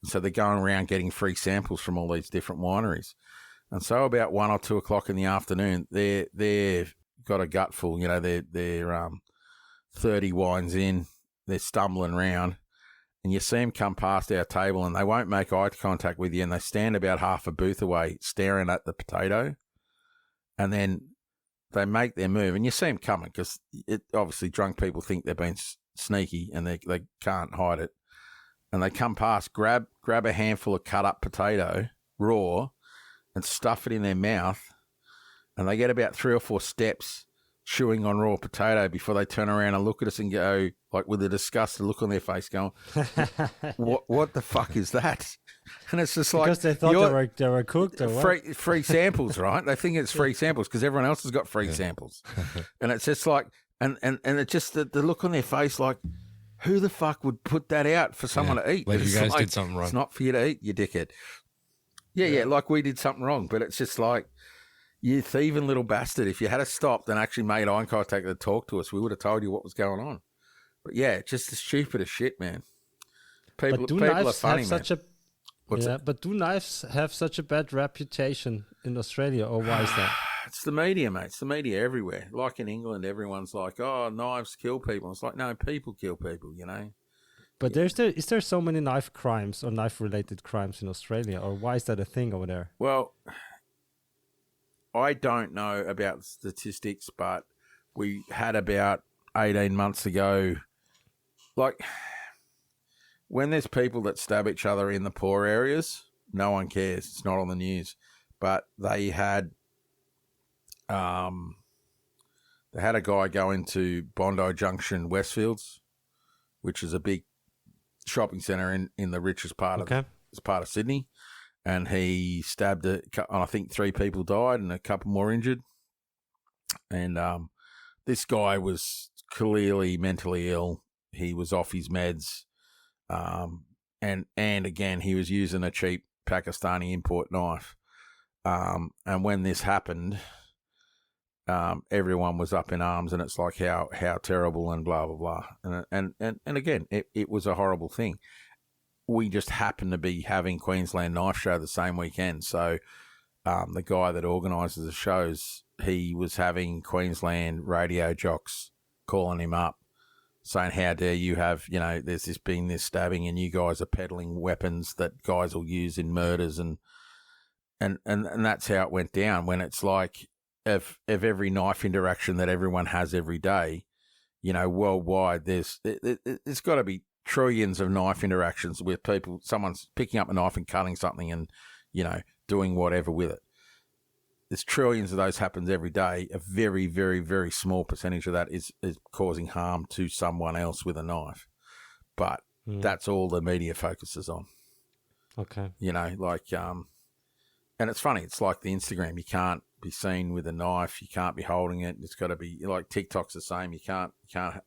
So they're going around getting free samples from all these different wineries. And so about 1 or 2 o'clock in the afternoon, they've got a gutful, they're 30 wines in. They're stumbling around, and you see them come past our table, and they won't make eye contact with you, and they stand about half a booth away staring at the potato, and then they make their move, and you see them coming because obviously drunk people think they're being sneaky, and they can't hide it. and they come past, grab a handful of cut up potato raw, and stuff it in their mouth, and they get about 3 or 4 steps chewing on raw potato before they turn around and look at us and go, like with a disgusted look on their face, going, "What the fuck is that?" And it's just like, because they thought they were cooked or what? Free samples, right? They think it's free samples because everyone else has got free samples, and it's just like, and it's just the look on their face, like, who the fuck would put that out for someone to eat? Like It's you guys did something wrong. It's not for you to eat, you dickhead. Yeah, like we did something wrong, but it's just like, you thieving little bastard. If you had stopped and actually made eye contact and talked to us, we would have told you what was going on. But yeah, just the stupidest shit, man. People are funny, man. But do knives have such a bad reputation in Australia, or why is that? It's the media, mate. It's the media everywhere. Like in England, everyone's like, "Oh, knives kill people." It's like, no, people kill people, you know. But is there so many knife crimes or knife-related crimes in Australia, or why is that a thing over there? Well, I don't know about statistics, but we had about 18 months ago, like, when there's people that stab each other in the poor areas, no one cares. It's not on the news. But they had a guy go into Bondi Junction, Westfields, which is a big shopping centre in the richest part of Sydney. And he stabbed I think 3 people died and a couple more injured. And this guy was clearly mentally ill. He was off his meds. And again, he was using a cheap Pakistani import knife. And when this happened, everyone was up in arms, and it's like how terrible and blah, blah, blah. And again, it was a horrible thing. We just happened to be having Queensland Knife Show the same weekend. So the guy that organises the shows, he was having Queensland radio jocks calling him up, saying, "How dare you have, there's been this stabbing and you guys are peddling weapons that guys will use in murders." And that's how it went down, when it's like, of every knife interaction that everyone has every day, worldwide, there's got to be trillions of knife interactions with people. Someone's picking up a knife and cutting something and, doing whatever with it. There's trillions of those happens every day. A very, very, very small percentage of that is causing harm to someone else with a knife. But that's all the media focuses on. Okay. And it's funny. It's like the Instagram. You can't be seen with a knife. You can't be holding it. It's got to be like TikTok's the same. You can't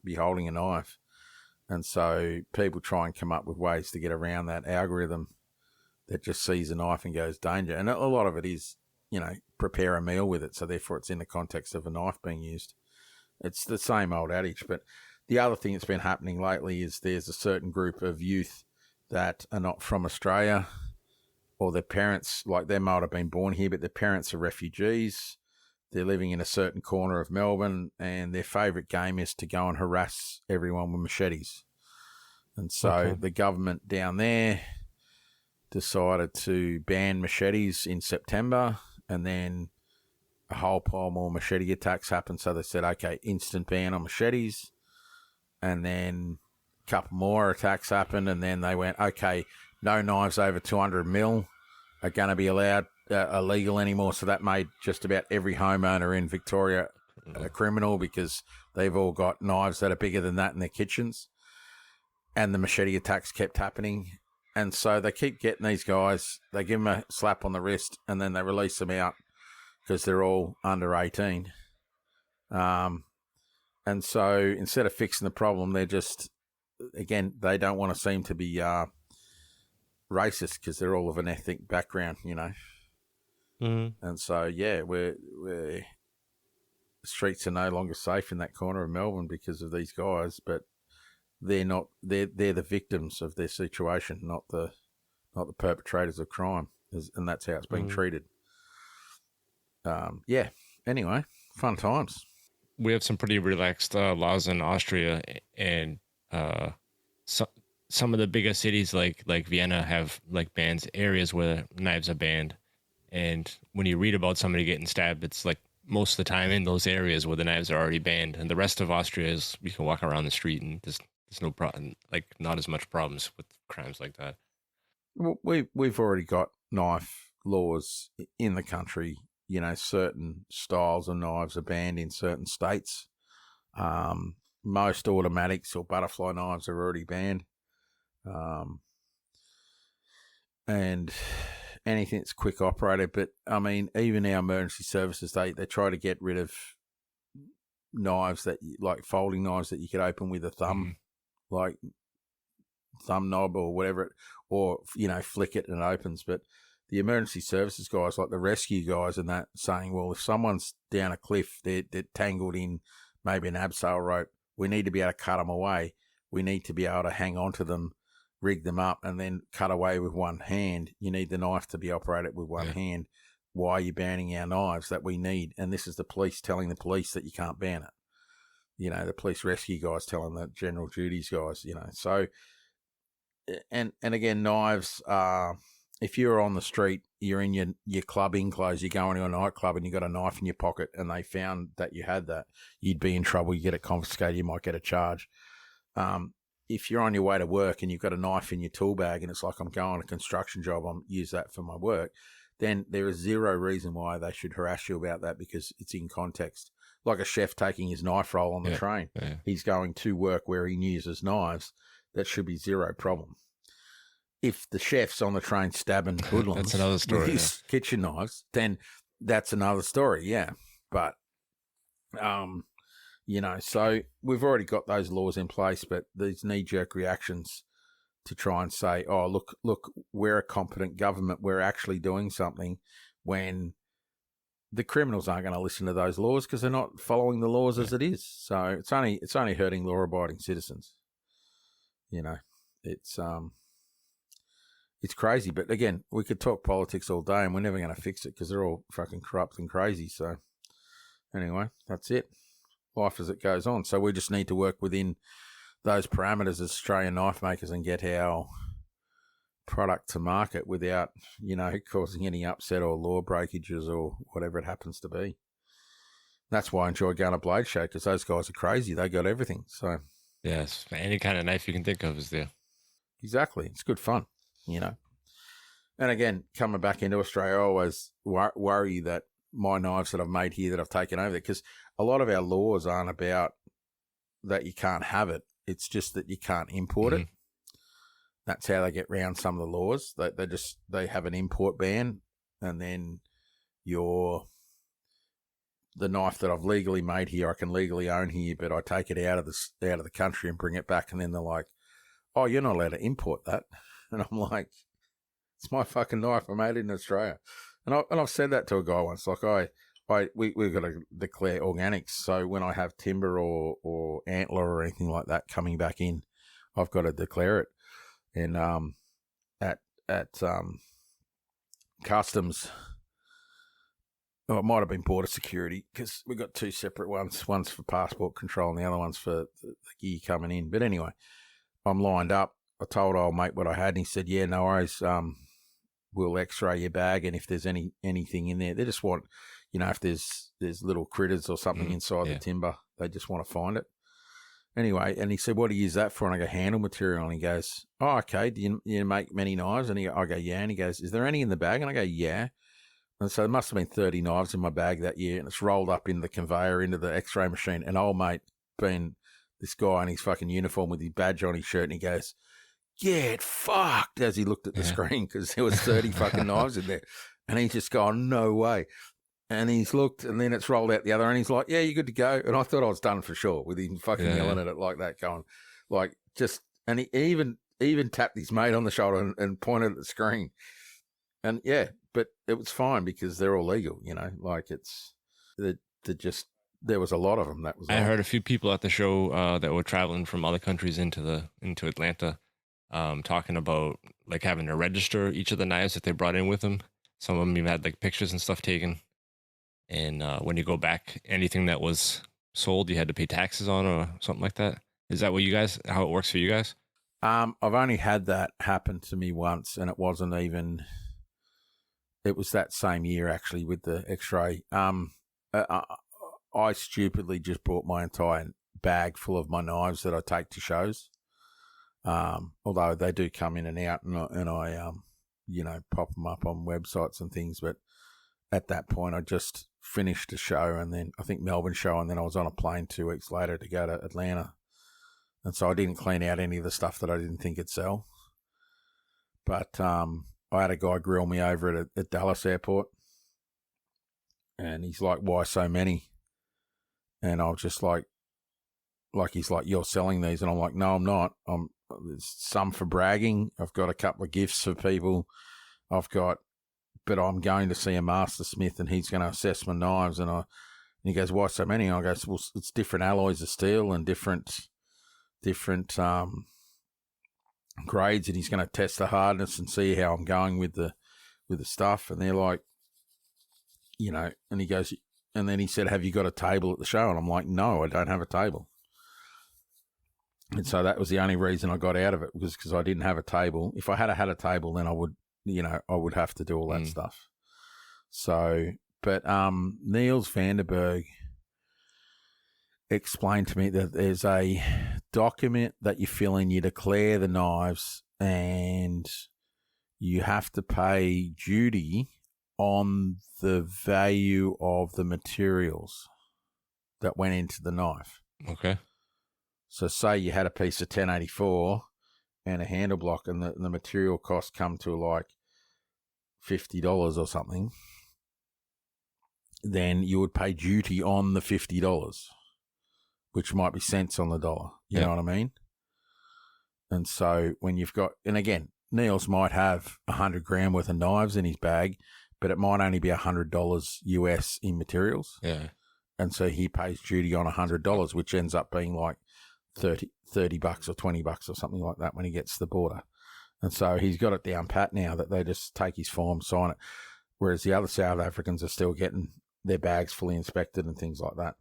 be holding a knife. And so people try and come up with ways to get around that algorithm that just sees a knife and goes danger. And a lot of it is, prepare a meal with it. So therefore it's in the context of a knife being used. It's the same old adage. But the other thing that's been happening lately is there's a certain group of youth that are not from Australia, or their parents, like they might have been born here, but their parents are refugees. They're living in a certain corner of Melbourne, and their favourite game is to go and harass everyone with machetes. And so the government down there decided to ban machetes in September, and then a whole pile more machete attacks happened. So they said, okay, instant ban on machetes. And then a couple more attacks happened, and then they went, okay, no knives over 200 mil are going to be allowed illegal anymore. So that made just about every homeowner in Victoria a criminal, because they've all got knives that are bigger than that in their kitchens. And the machete attacks kept happening. And so they keep getting these guys, they give them a slap on the wrist, and then they release them out because they're all under 18. And so instead of fixing the problem, they're just, again, they don't want to seem to be racist because they're all of an ethnic background, And so, yeah, the streets are no longer safe in that corner of Melbourne because of these guys, but they're not. They're the victims of their situation, not the perpetrators of crime, and that's how it's being treated. Yeah. Anyway, fun times. We have some pretty relaxed laws in Austria, and some of the bigger cities like Vienna have like bans, areas where knives are banned. And when you read about somebody getting stabbed, it's like most of the time in those areas where the knives are already banned. And the rest of Austria is, you can walk around the street and there's there's no problem, like not as much problems with crimes like that. Well, we've already got knife laws in the country. You know, certain styles of knives are banned in certain states. Most automatics or butterfly knives are already banned. And anything that's quick operated. But I mean, even our emergency services, they try to get rid of knives like folding knives that you could open with a thumb, like thumb knob or whatever, or, you know, flick it and it opens. But the emergency services guys, like the rescue guys and that, saying, well, if someone's down a cliff, they're tangled in maybe an abseil rope, we need to be able to cut them away. We need to be able to hang on to them, rig them up, and then cut away with one hand. You need the knife to be operated with one hand. Why are you banning our knives that we need? And this is the police telling the police that you can't ban it. You know, the police rescue guys telling the general duties guys, you know. So, and again, knives are, if you're on the street, you're in your clubbing clothes, you're going to a nightclub and you got a knife in your pocket and they found that you had that, you'd be in trouble. You get it confiscated, you might get a charge. If you're on your way to work and you've got a knife in your tool bag and it's like, I'm going on a construction job, I'm use that for my work, then there is zero reason why they should harass you about that, because it's in context. Like a chef taking his knife roll on the train. Yeah. He's going to work where he uses knives. That should be zero problem. If the chef's on the train stabbing hoodlums that's another story, with his kitchen knives, then that's another story, yeah. But, you know, so we've already got those laws in place, but these knee-jerk reactions to try and say, oh, look, we're a competent government, we're actually doing something, when the criminals aren't going to listen to those laws because they're not following the laws as it is. So it's only hurting law-abiding citizens. You know, it's crazy. But again, we could talk politics all day and we're never going to fix it because they're all fucking corrupt and crazy. So anyway, that's it. Life as it goes on. So we just need to work within those parameters as Australian knife makers and get our product to market without, you know, causing any upset or law breakages or whatever it happens to be. That's why I enjoy going to Blade Show, because those guys are crazy. They got everything. So yes, any kind of knife you can think of is there. Exactly. It's good fun, you know. And again, coming back into Australia, I always worry that my knives that I've made here that I've taken over there, because a lot of our laws aren't about that you can't have it. It's just that you can't import it. That's how they get around some of the laws. They have an import ban, and then the knife that I've legally made here, I can legally own here, but I take it out of the country and bring it back, and then they're like, "Oh, you're not allowed to import that," and I'm like, "It's my fucking knife. I made it in Australia," and I've said that to a guy once, like we've got to declare organics, so when I have timber or antler or anything like that coming back in, I've got to declare it. And at customs, oh, it might have been border security, because we've got two separate ones. One's for passport control and the other one's for the gear coming in. But anyway, I'm lined up. I told old mate what I had, and he said, "Yeah, no worries. We'll X-ray your bag, and if there's anything in there, they just want, you know, if there's little critters or something inside the timber, they just want to find it." Anyway, and he said, "What do you use that for?" And I go, "Handle material." And he goes, "Oh, okay. Do you make many knives?" And I go, "Yeah." And he goes, "Is there any in the bag?" And I go, "Yeah." And so there must have been 30 knives in my bag that year, and it's rolled up in the conveyor into the X-ray machine. And old mate, being this guy in his fucking uniform with his badge on his shirt, and he goes, "Get fucked," as he looked at the screen, because there was 30 fucking knives in there. And he's just going, "No way." And he's looked, and then it's rolled out the other, and he's like, "Yeah, you're good to go." And I thought I was done for sure, with him fucking yelling at it like that, going, like, just, and he even tapped his mate on the shoulder and pointed at the screen. And yeah, but it was fine because they're all legal, you know, like there was a lot of them. That was. I heard a few people at the show that were traveling from other countries into Atlanta, talking about like having to register each of the knives that they brought in with them. Some of them even had like pictures and stuff taken. And when you go back, anything that was sold, you had to pay taxes on or something like that. Is that how it works for you guys? I've only had that happen to me once, and it wasn't even. It was that same year actually with the X-ray. I stupidly just brought my entire bag full of my knives that I take to shows. Although they do come in and out, and I pop them up on websites and things. But at that point, I just finished a show, and then I think Melbourne show, and then I was on a plane 2 weeks later to go to Atlanta. And so I didn't clean out any of the stuff that I didn't think it'd sell. But I had a guy grill me over at Dallas Airport, and he's like, "Why so many?" And I was just like he's like, "You're selling these," and I'm like, "No, I'm not. There's some for bragging. I've got a couple of gifts for people. But I'm going to see a master smith, and he's going to assess my knives." And he goes, "Why so many?" And I go, "Well, it's different alloys of steel and different grades, and he's going to test the hardness and see how I'm going with the stuff." And they're like, and he goes, and then he said, "Have you got a table at the show?" And I'm like, "No, I don't have a table." And so that was the only reason I got out of it, was because I didn't have a table. If I had a table, then I would have to do all that stuff. So, but Niels Vanderberg explained to me that there's a document that you fill in, you declare the knives, and you have to pay duty on the value of the materials that went into the knife. Okay. So say you had a piece of 1084 and a handle block, and the material cost come to like $50 or something, then you would pay duty on the $50, which might be cents on the dollar. You know what I mean? And so when you've got, and again, Niels might have 100 grand worth of knives in his bag, but it might only be $100 US in materials. Yeah. And so he pays duty on $100, which ends up being like $30 or $20 or something like that when he gets to the border. And so he's got it down pat now that they just take his form, sign it, whereas the other South Africans are still getting their bags fully inspected and things like that.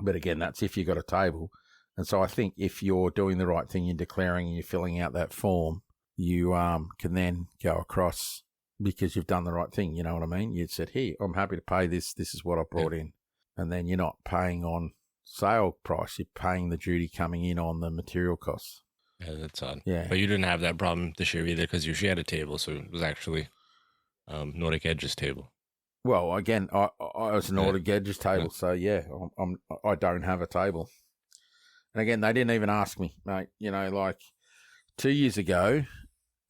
But again, that's if you've got a table. And so I think if you're doing the right thing, you're declaring and you're filling out that form, you can then go across because you've done the right thing. You know what I mean? You said, "Here, I'm happy to pay this. This is what I brought in." And then you're not paying on sale price. You're paying the duty coming in on the material costs. Yeah, that's odd. Yeah. But you didn't have that problem this year either, because you shared a table, so it was actually Nordic Edge's table. Well, again, I was an Nordic Edge's table, so I don't have a table. And again, they didn't even ask me, mate. Like 2 years ago,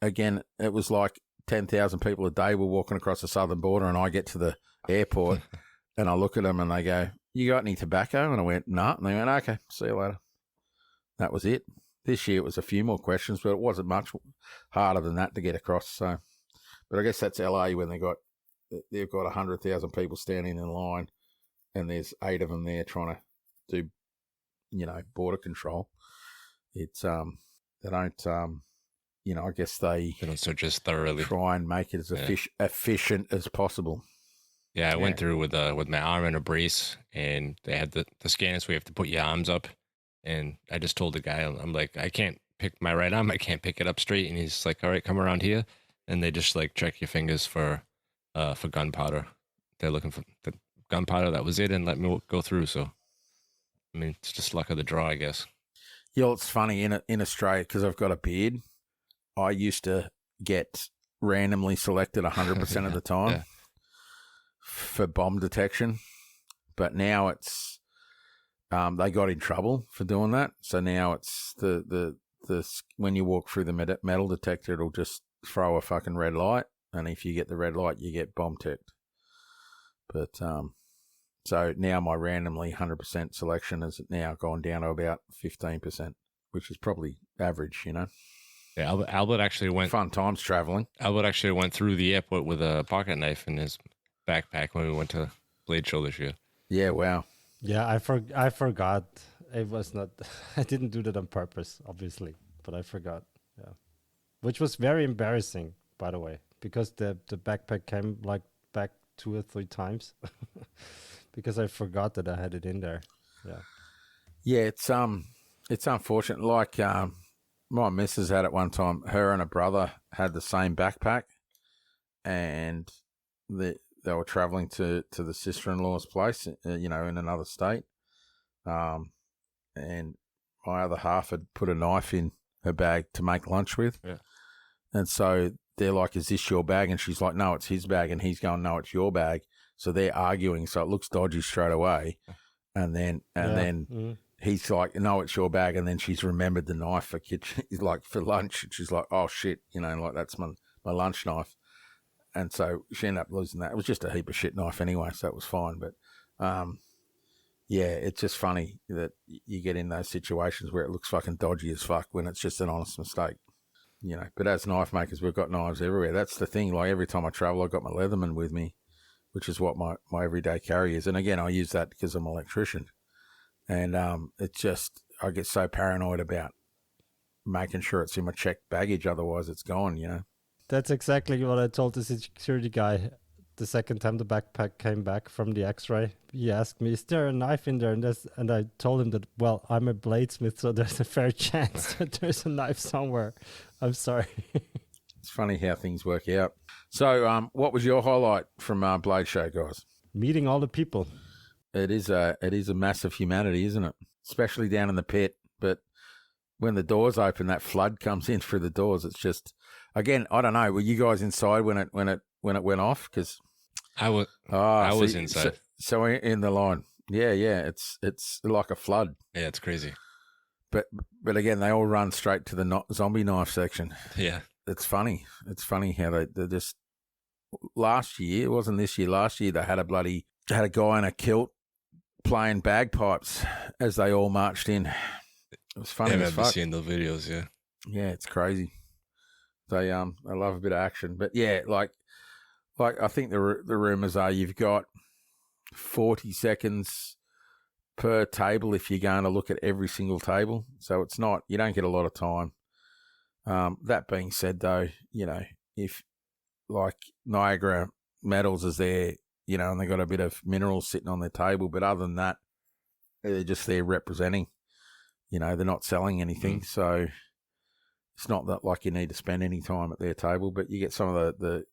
again, it was like 10,000 people a day were walking across the southern border, and I get to the airport and I look at them and they go, "You got any tobacco?" And I went, "No." And they went, "Okay, see you later." That was it. This year it was a few more questions, but it wasn't much harder than that to get across. So, but I guess that's LA when they've got 100,000 people standing in line, and there's 8 of them there trying to do, border control. It's they don't I guess they don't search as thoroughly. Try and make it as efficient as possible. Yeah, I went through with my arm in a brace, and they had the scans where you have to put your arms up. And I just told the guy, I'm like, "I can't pick my right arm. I can't pick it up straight." And he's like, "All right, come around here." And they just like check your fingers for gunpowder. They're looking for the gunpowder. That was it, and let me go through. So, I mean, it's just luck of the draw, I guess. It's funny in Australia, because I've got a beard. I used to get randomly selected 100% of the time for bomb detection, but now it's they got in trouble for doing that. So now it's the when you walk through the metal detector, it'll just throw a fucking red light, and if you get the red light, you get bomb ticked. But so now my randomly 100% selection has now gone down to about 15%, which is probably average, Yeah, Albert actually went. Fun times traveling. Albert actually went through the airport with a pocket knife in his backpack when we went to Blade Show this year. Yeah, wow. Yeah, I forgot. It was not. I didn't do that on purpose, obviously, but I forgot. Yeah, which was very embarrassing, by the way, because the backpack came like back 2 or 3 times because I forgot that I had it in there. Yeah. Yeah, it's unfortunate. Like my missus had it one time. Her and her brother had the same backpack, and they were traveling to the sister-in-law's place, in another state. And my other half had put a knife in her bag to make lunch with. Yeah. And so they're like, is this your bag? And she's like, no, it's his bag. And he's going, no, it's your bag. So they're arguing. So it looks dodgy straight away. And then he's like, no, it's your bag. And then she's remembered the knife for kitchen, like for lunch. And she's like, oh shit, like that's my lunch knife. And so she ended up losing that. It was just a heap of shit knife anyway, so it was fine. But yeah, it's just funny that you get in those situations where it looks fucking dodgy as fuck when it's just an honest mistake. But as knife makers, we've got knives everywhere. That's the thing. Like every time I travel, I've got my Leatherman with me, which is what my everyday carry is. And again, I use that because I'm an electrician. And it's just, I get so paranoid about making sure it's in my checked baggage. Otherwise, it's gone, That's exactly what I told the security guy the second time the backpack came back from the x-ray. He asked me, is there a knife in there? And I told him that, well, I'm a bladesmith, so there's a fair chance that there's a knife somewhere. I'm sorry. It's funny how things work out. So what was your highlight from Blade Show, guys? Meeting all the people. It is a massive humanity, isn't it? Especially down in the pit. But when the doors open, that flood comes in through the doors. It's just, again, I don't know. Were you guys inside when it went off? Because I was inside. So in the line, yeah, it's like a flood. Yeah, it's crazy. But again, they all run straight to the zombie knife section. Yeah, it's funny. It's funny how they just. Last year, it wasn't this year. Last year they had a guy in a kilt playing bagpipes as they all marched in. It was funny. Yeah, I've seen the videos. Yeah, yeah, it's crazy. They love a bit of action, but yeah, like I think the rumors are you've got 40 seconds per table if you're going to look at every single table. So it's not, you don't get a lot of time. That being said, though, if like Niagara Metals is there, and they got a bit of minerals sitting on their table, but other than that, they're just there representing. They're not selling anything, so it's not that like you need to spend any time at their table. But you get some of the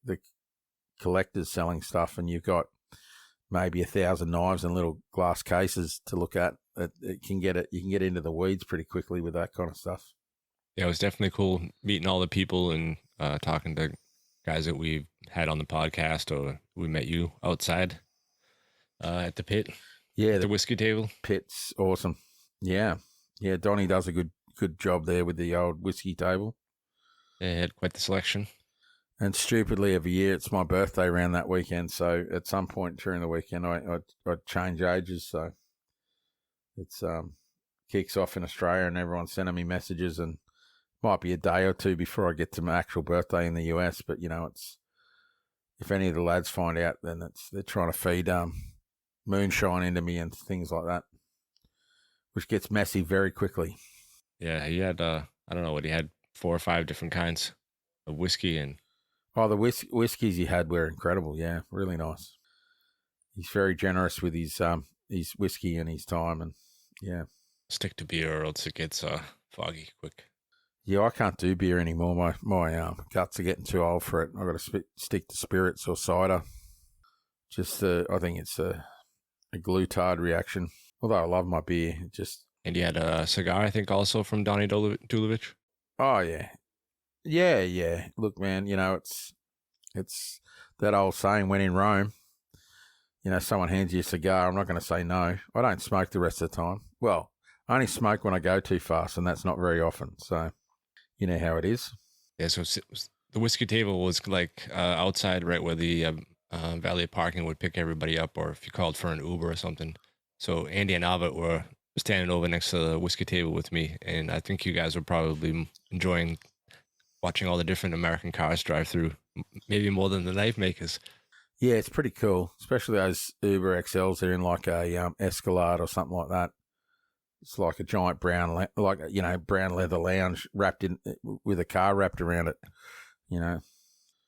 collectors selling stuff, and you've got maybe 1,000 knives in little glass cases to look at. You can get into the weeds pretty quickly with that kind of stuff. Yeah, it was definitely cool meeting all the people and talking to guys that we've had on the podcast, or we met you outside at the pit. Yeah, the whiskey table. Pit's awesome. Yeah, Donnie does a good job there with the old whiskey table. Yeah, he had quite the selection. And stupidly, every year it's my birthday around that weekend. So at some point during the weekend, I change ages. So it's kicks off in Australia, and everyone's sending me messages, and might be a day or two before I get to my actual birthday in the US. But it's, if any of the lads find out, then they're trying to feed moonshine into me and things like that, which gets messy very quickly. Yeah, he had I don't know what he had, 4 or 5 different kinds of whiskey, and the whiskeys he had were incredible. Yeah, really nice. He's very generous with his whiskey and his time, and yeah. Stick to beer or else it gets foggy quick. Yeah, I can't do beer anymore. My guts are getting too old for it. I've got to stick to spirits or cider. Just I think it's a glutard reaction. Although I love my beer, And you had a cigar, I think, also from Donnie Dulovich. Oh yeah. Yeah. Look, man, it's that old saying, when in Rome, someone hands you a cigar, I'm not going to say no. I don't smoke the rest of the time. Well, I only smoke when I go too fast, and that's not very often. So, you know how it is. Yeah, so the whiskey table was like outside, right where the valet parking would pick everybody up, or if you called for an Uber or something. So Andy and Albert were standing over next to the whiskey table with me, and I think you guys were probably enjoying watching all the different American cars drive through, maybe more than the knife makers. Yeah, it's pretty cool, especially those Uber XLs. They're in like a Escalade or something like that. It's like a giant brown leather lounge wrapped in with a car wrapped around it. Yeah,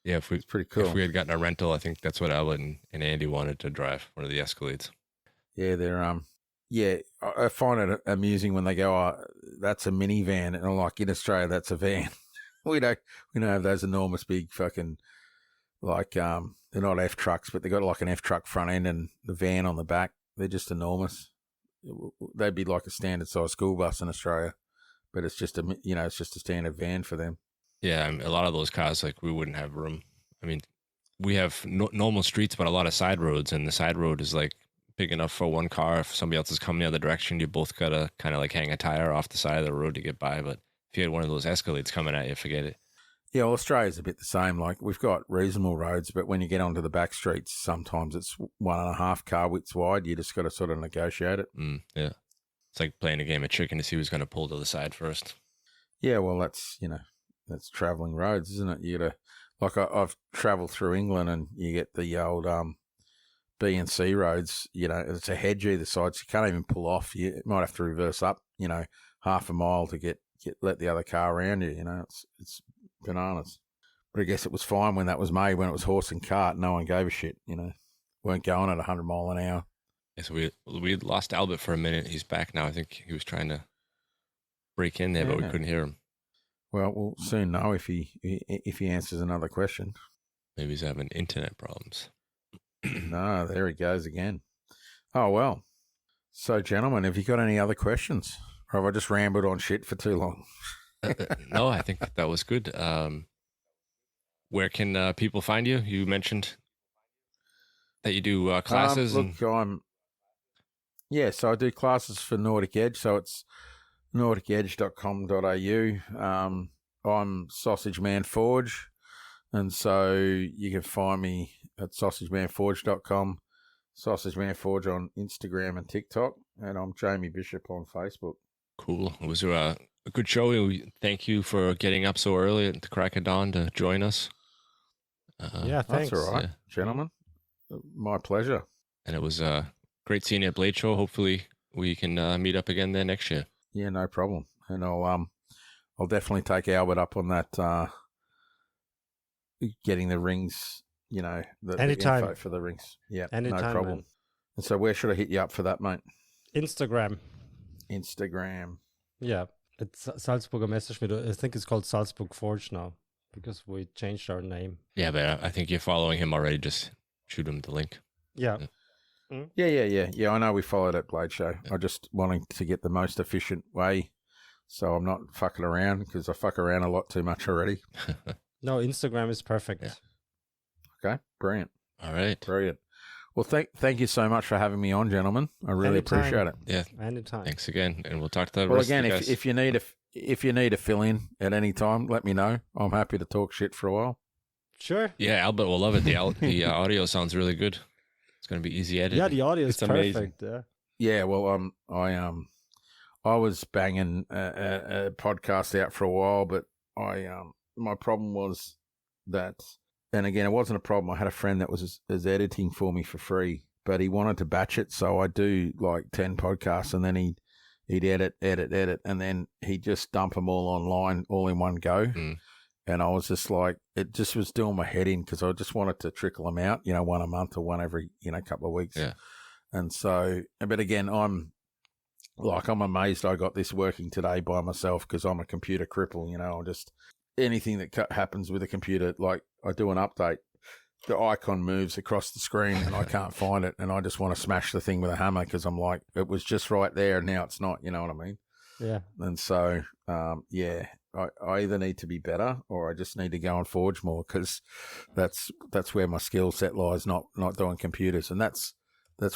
it's pretty cool. If we had gotten a rental, I think that's what Albert and Andy wanted to drive, one of the Escalades. Yeah, they're Yeah, I find it amusing when they go, "Oh, that's a minivan," and I'm like, in Australia, that's a van. we don't have those enormous big fucking they're not F trucks, but they got like an F truck front end and the van on the back. They're just enormous. They'd be like a standard size school bus in Australia, but it's just it's just a standard van for them. Yeah, a lot of those cars, like, we wouldn't have room. I mean, we have normal streets, but a lot of side roads, and the side road is like big enough for one car. If somebody else is coming the other direction, you both gotta kind of like hang a tire off the side of the road to get by. But if you had one of those Escalades coming at you, forget it. Yeah, well, Australia's a bit the same. Like, we've got reasonable roads, but when you get onto the back streets, sometimes it's 1.5 car widths wide. You just got to sort of negotiate it. Yeah. It's like playing a game of chicken to see who's going to pull to the side first. Yeah, well, that's travelling roads, isn't it? You gotta, like, I've travelled through England, and you get the old B and C roads. It's a hedge either side, so you can't even pull off. You might have to reverse up, half a mile to let the other car around you. It's bananas. But I guess it was fine when that was made. When it was horse and cart, no one gave a shit. Weren't going at 100 mile an hour. Yeah, so we lost Albert for a minute. He's back now. I think he was trying to break in there, but we couldn't hear him. Well, we'll soon know if he answers another question. Maybe he's having internet problems. No, there he goes again. Oh, well. So, gentlemen, have you got any other questions? Or have I just rambled on shit for too long? No, I think that was good. Where can people find you? You mentioned that you do classes. So I do classes for Nordic Edge. So it's nordicedge.com.au. I'm Sausage Man Forge, and so you can find me at sausagemanforge.com, Sausage Man Forge on Instagram and TikTok, and I'm Jamie Bishop on Facebook. Cool. It was a good show. Thank you for getting up so early at the crack of dawn to join us. Thanks. That's all right, gentlemen. My pleasure. And it was great seeing you at Blade Show. Hopefully we can meet up again there next year. Yeah, no problem. And I'll definitely take Albert up on that. Getting the rings, the info for the rings. Yeah, anytime, no problem. Man. And so, where should I hit you up for that, mate? Instagram. Yeah, it's Salzburger Messerschmitt. I think it's called Salzburg Forge now because we changed our name. Yeah, but I think you're following him already. Just shoot him the link. Yeah. Yeah. I know we followed at Blade Show. I just wanting to get the most efficient way, so I'm not fucking around because I fuck around a lot too much already. No, Instagram is perfect. Yeah. Okay, brilliant. All right, brilliant. Well, thank you so much for having me on, gentlemen. I really appreciate it. Yeah, anytime. Thanks again, and we'll talk to the well rest again. of you guys. If you need a fill in at any time, let me know. I'm happy to talk shit for a while. Sure. Yeah, Albert will love it. The audio sounds really good. It's going to be easy editing. Yeah, the audio is perfect. Amazing. Yeah. Well, I was banging a podcast out for a while, but my problem was that, and again, it wasn't a problem. I had a friend that was editing for me for free, but he wanted to batch it. So I do like 10 podcasts, and then he'd edit, and then he'd just dump them all online, all in one go. Mm. And I was just like, it just was doing my head in because I just wanted to trickle them out, one a month or one every, couple of weeks. Yeah. And so, but again, I'm amazed I got this working today by myself because I'm a computer cripple, I'm just, anything that happens with a computer, like I do an update, the icon moves across the screen and I can't find it. And I just want to smash the thing with a hammer because I'm like, it was just right there. And now it's not, you know what I mean? Yeah. And so, I either need to be better or I just need to go and forge more because that's where my skill set lies, not doing computers. And that's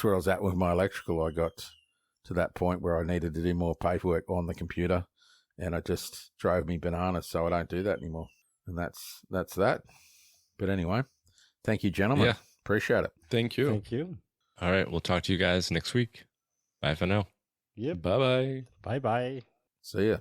where I was at with my electrical. I got to that point where I needed to do more paperwork on the computer, and it just drove me bananas. So I don't do that anymore. And that's that. But anyway, thank you, gentlemen. Yeah. Appreciate it. Thank you. Thank you. All right, we'll talk to you guys next week. Bye for now. Yep. Bye-bye. Bye-bye. See ya.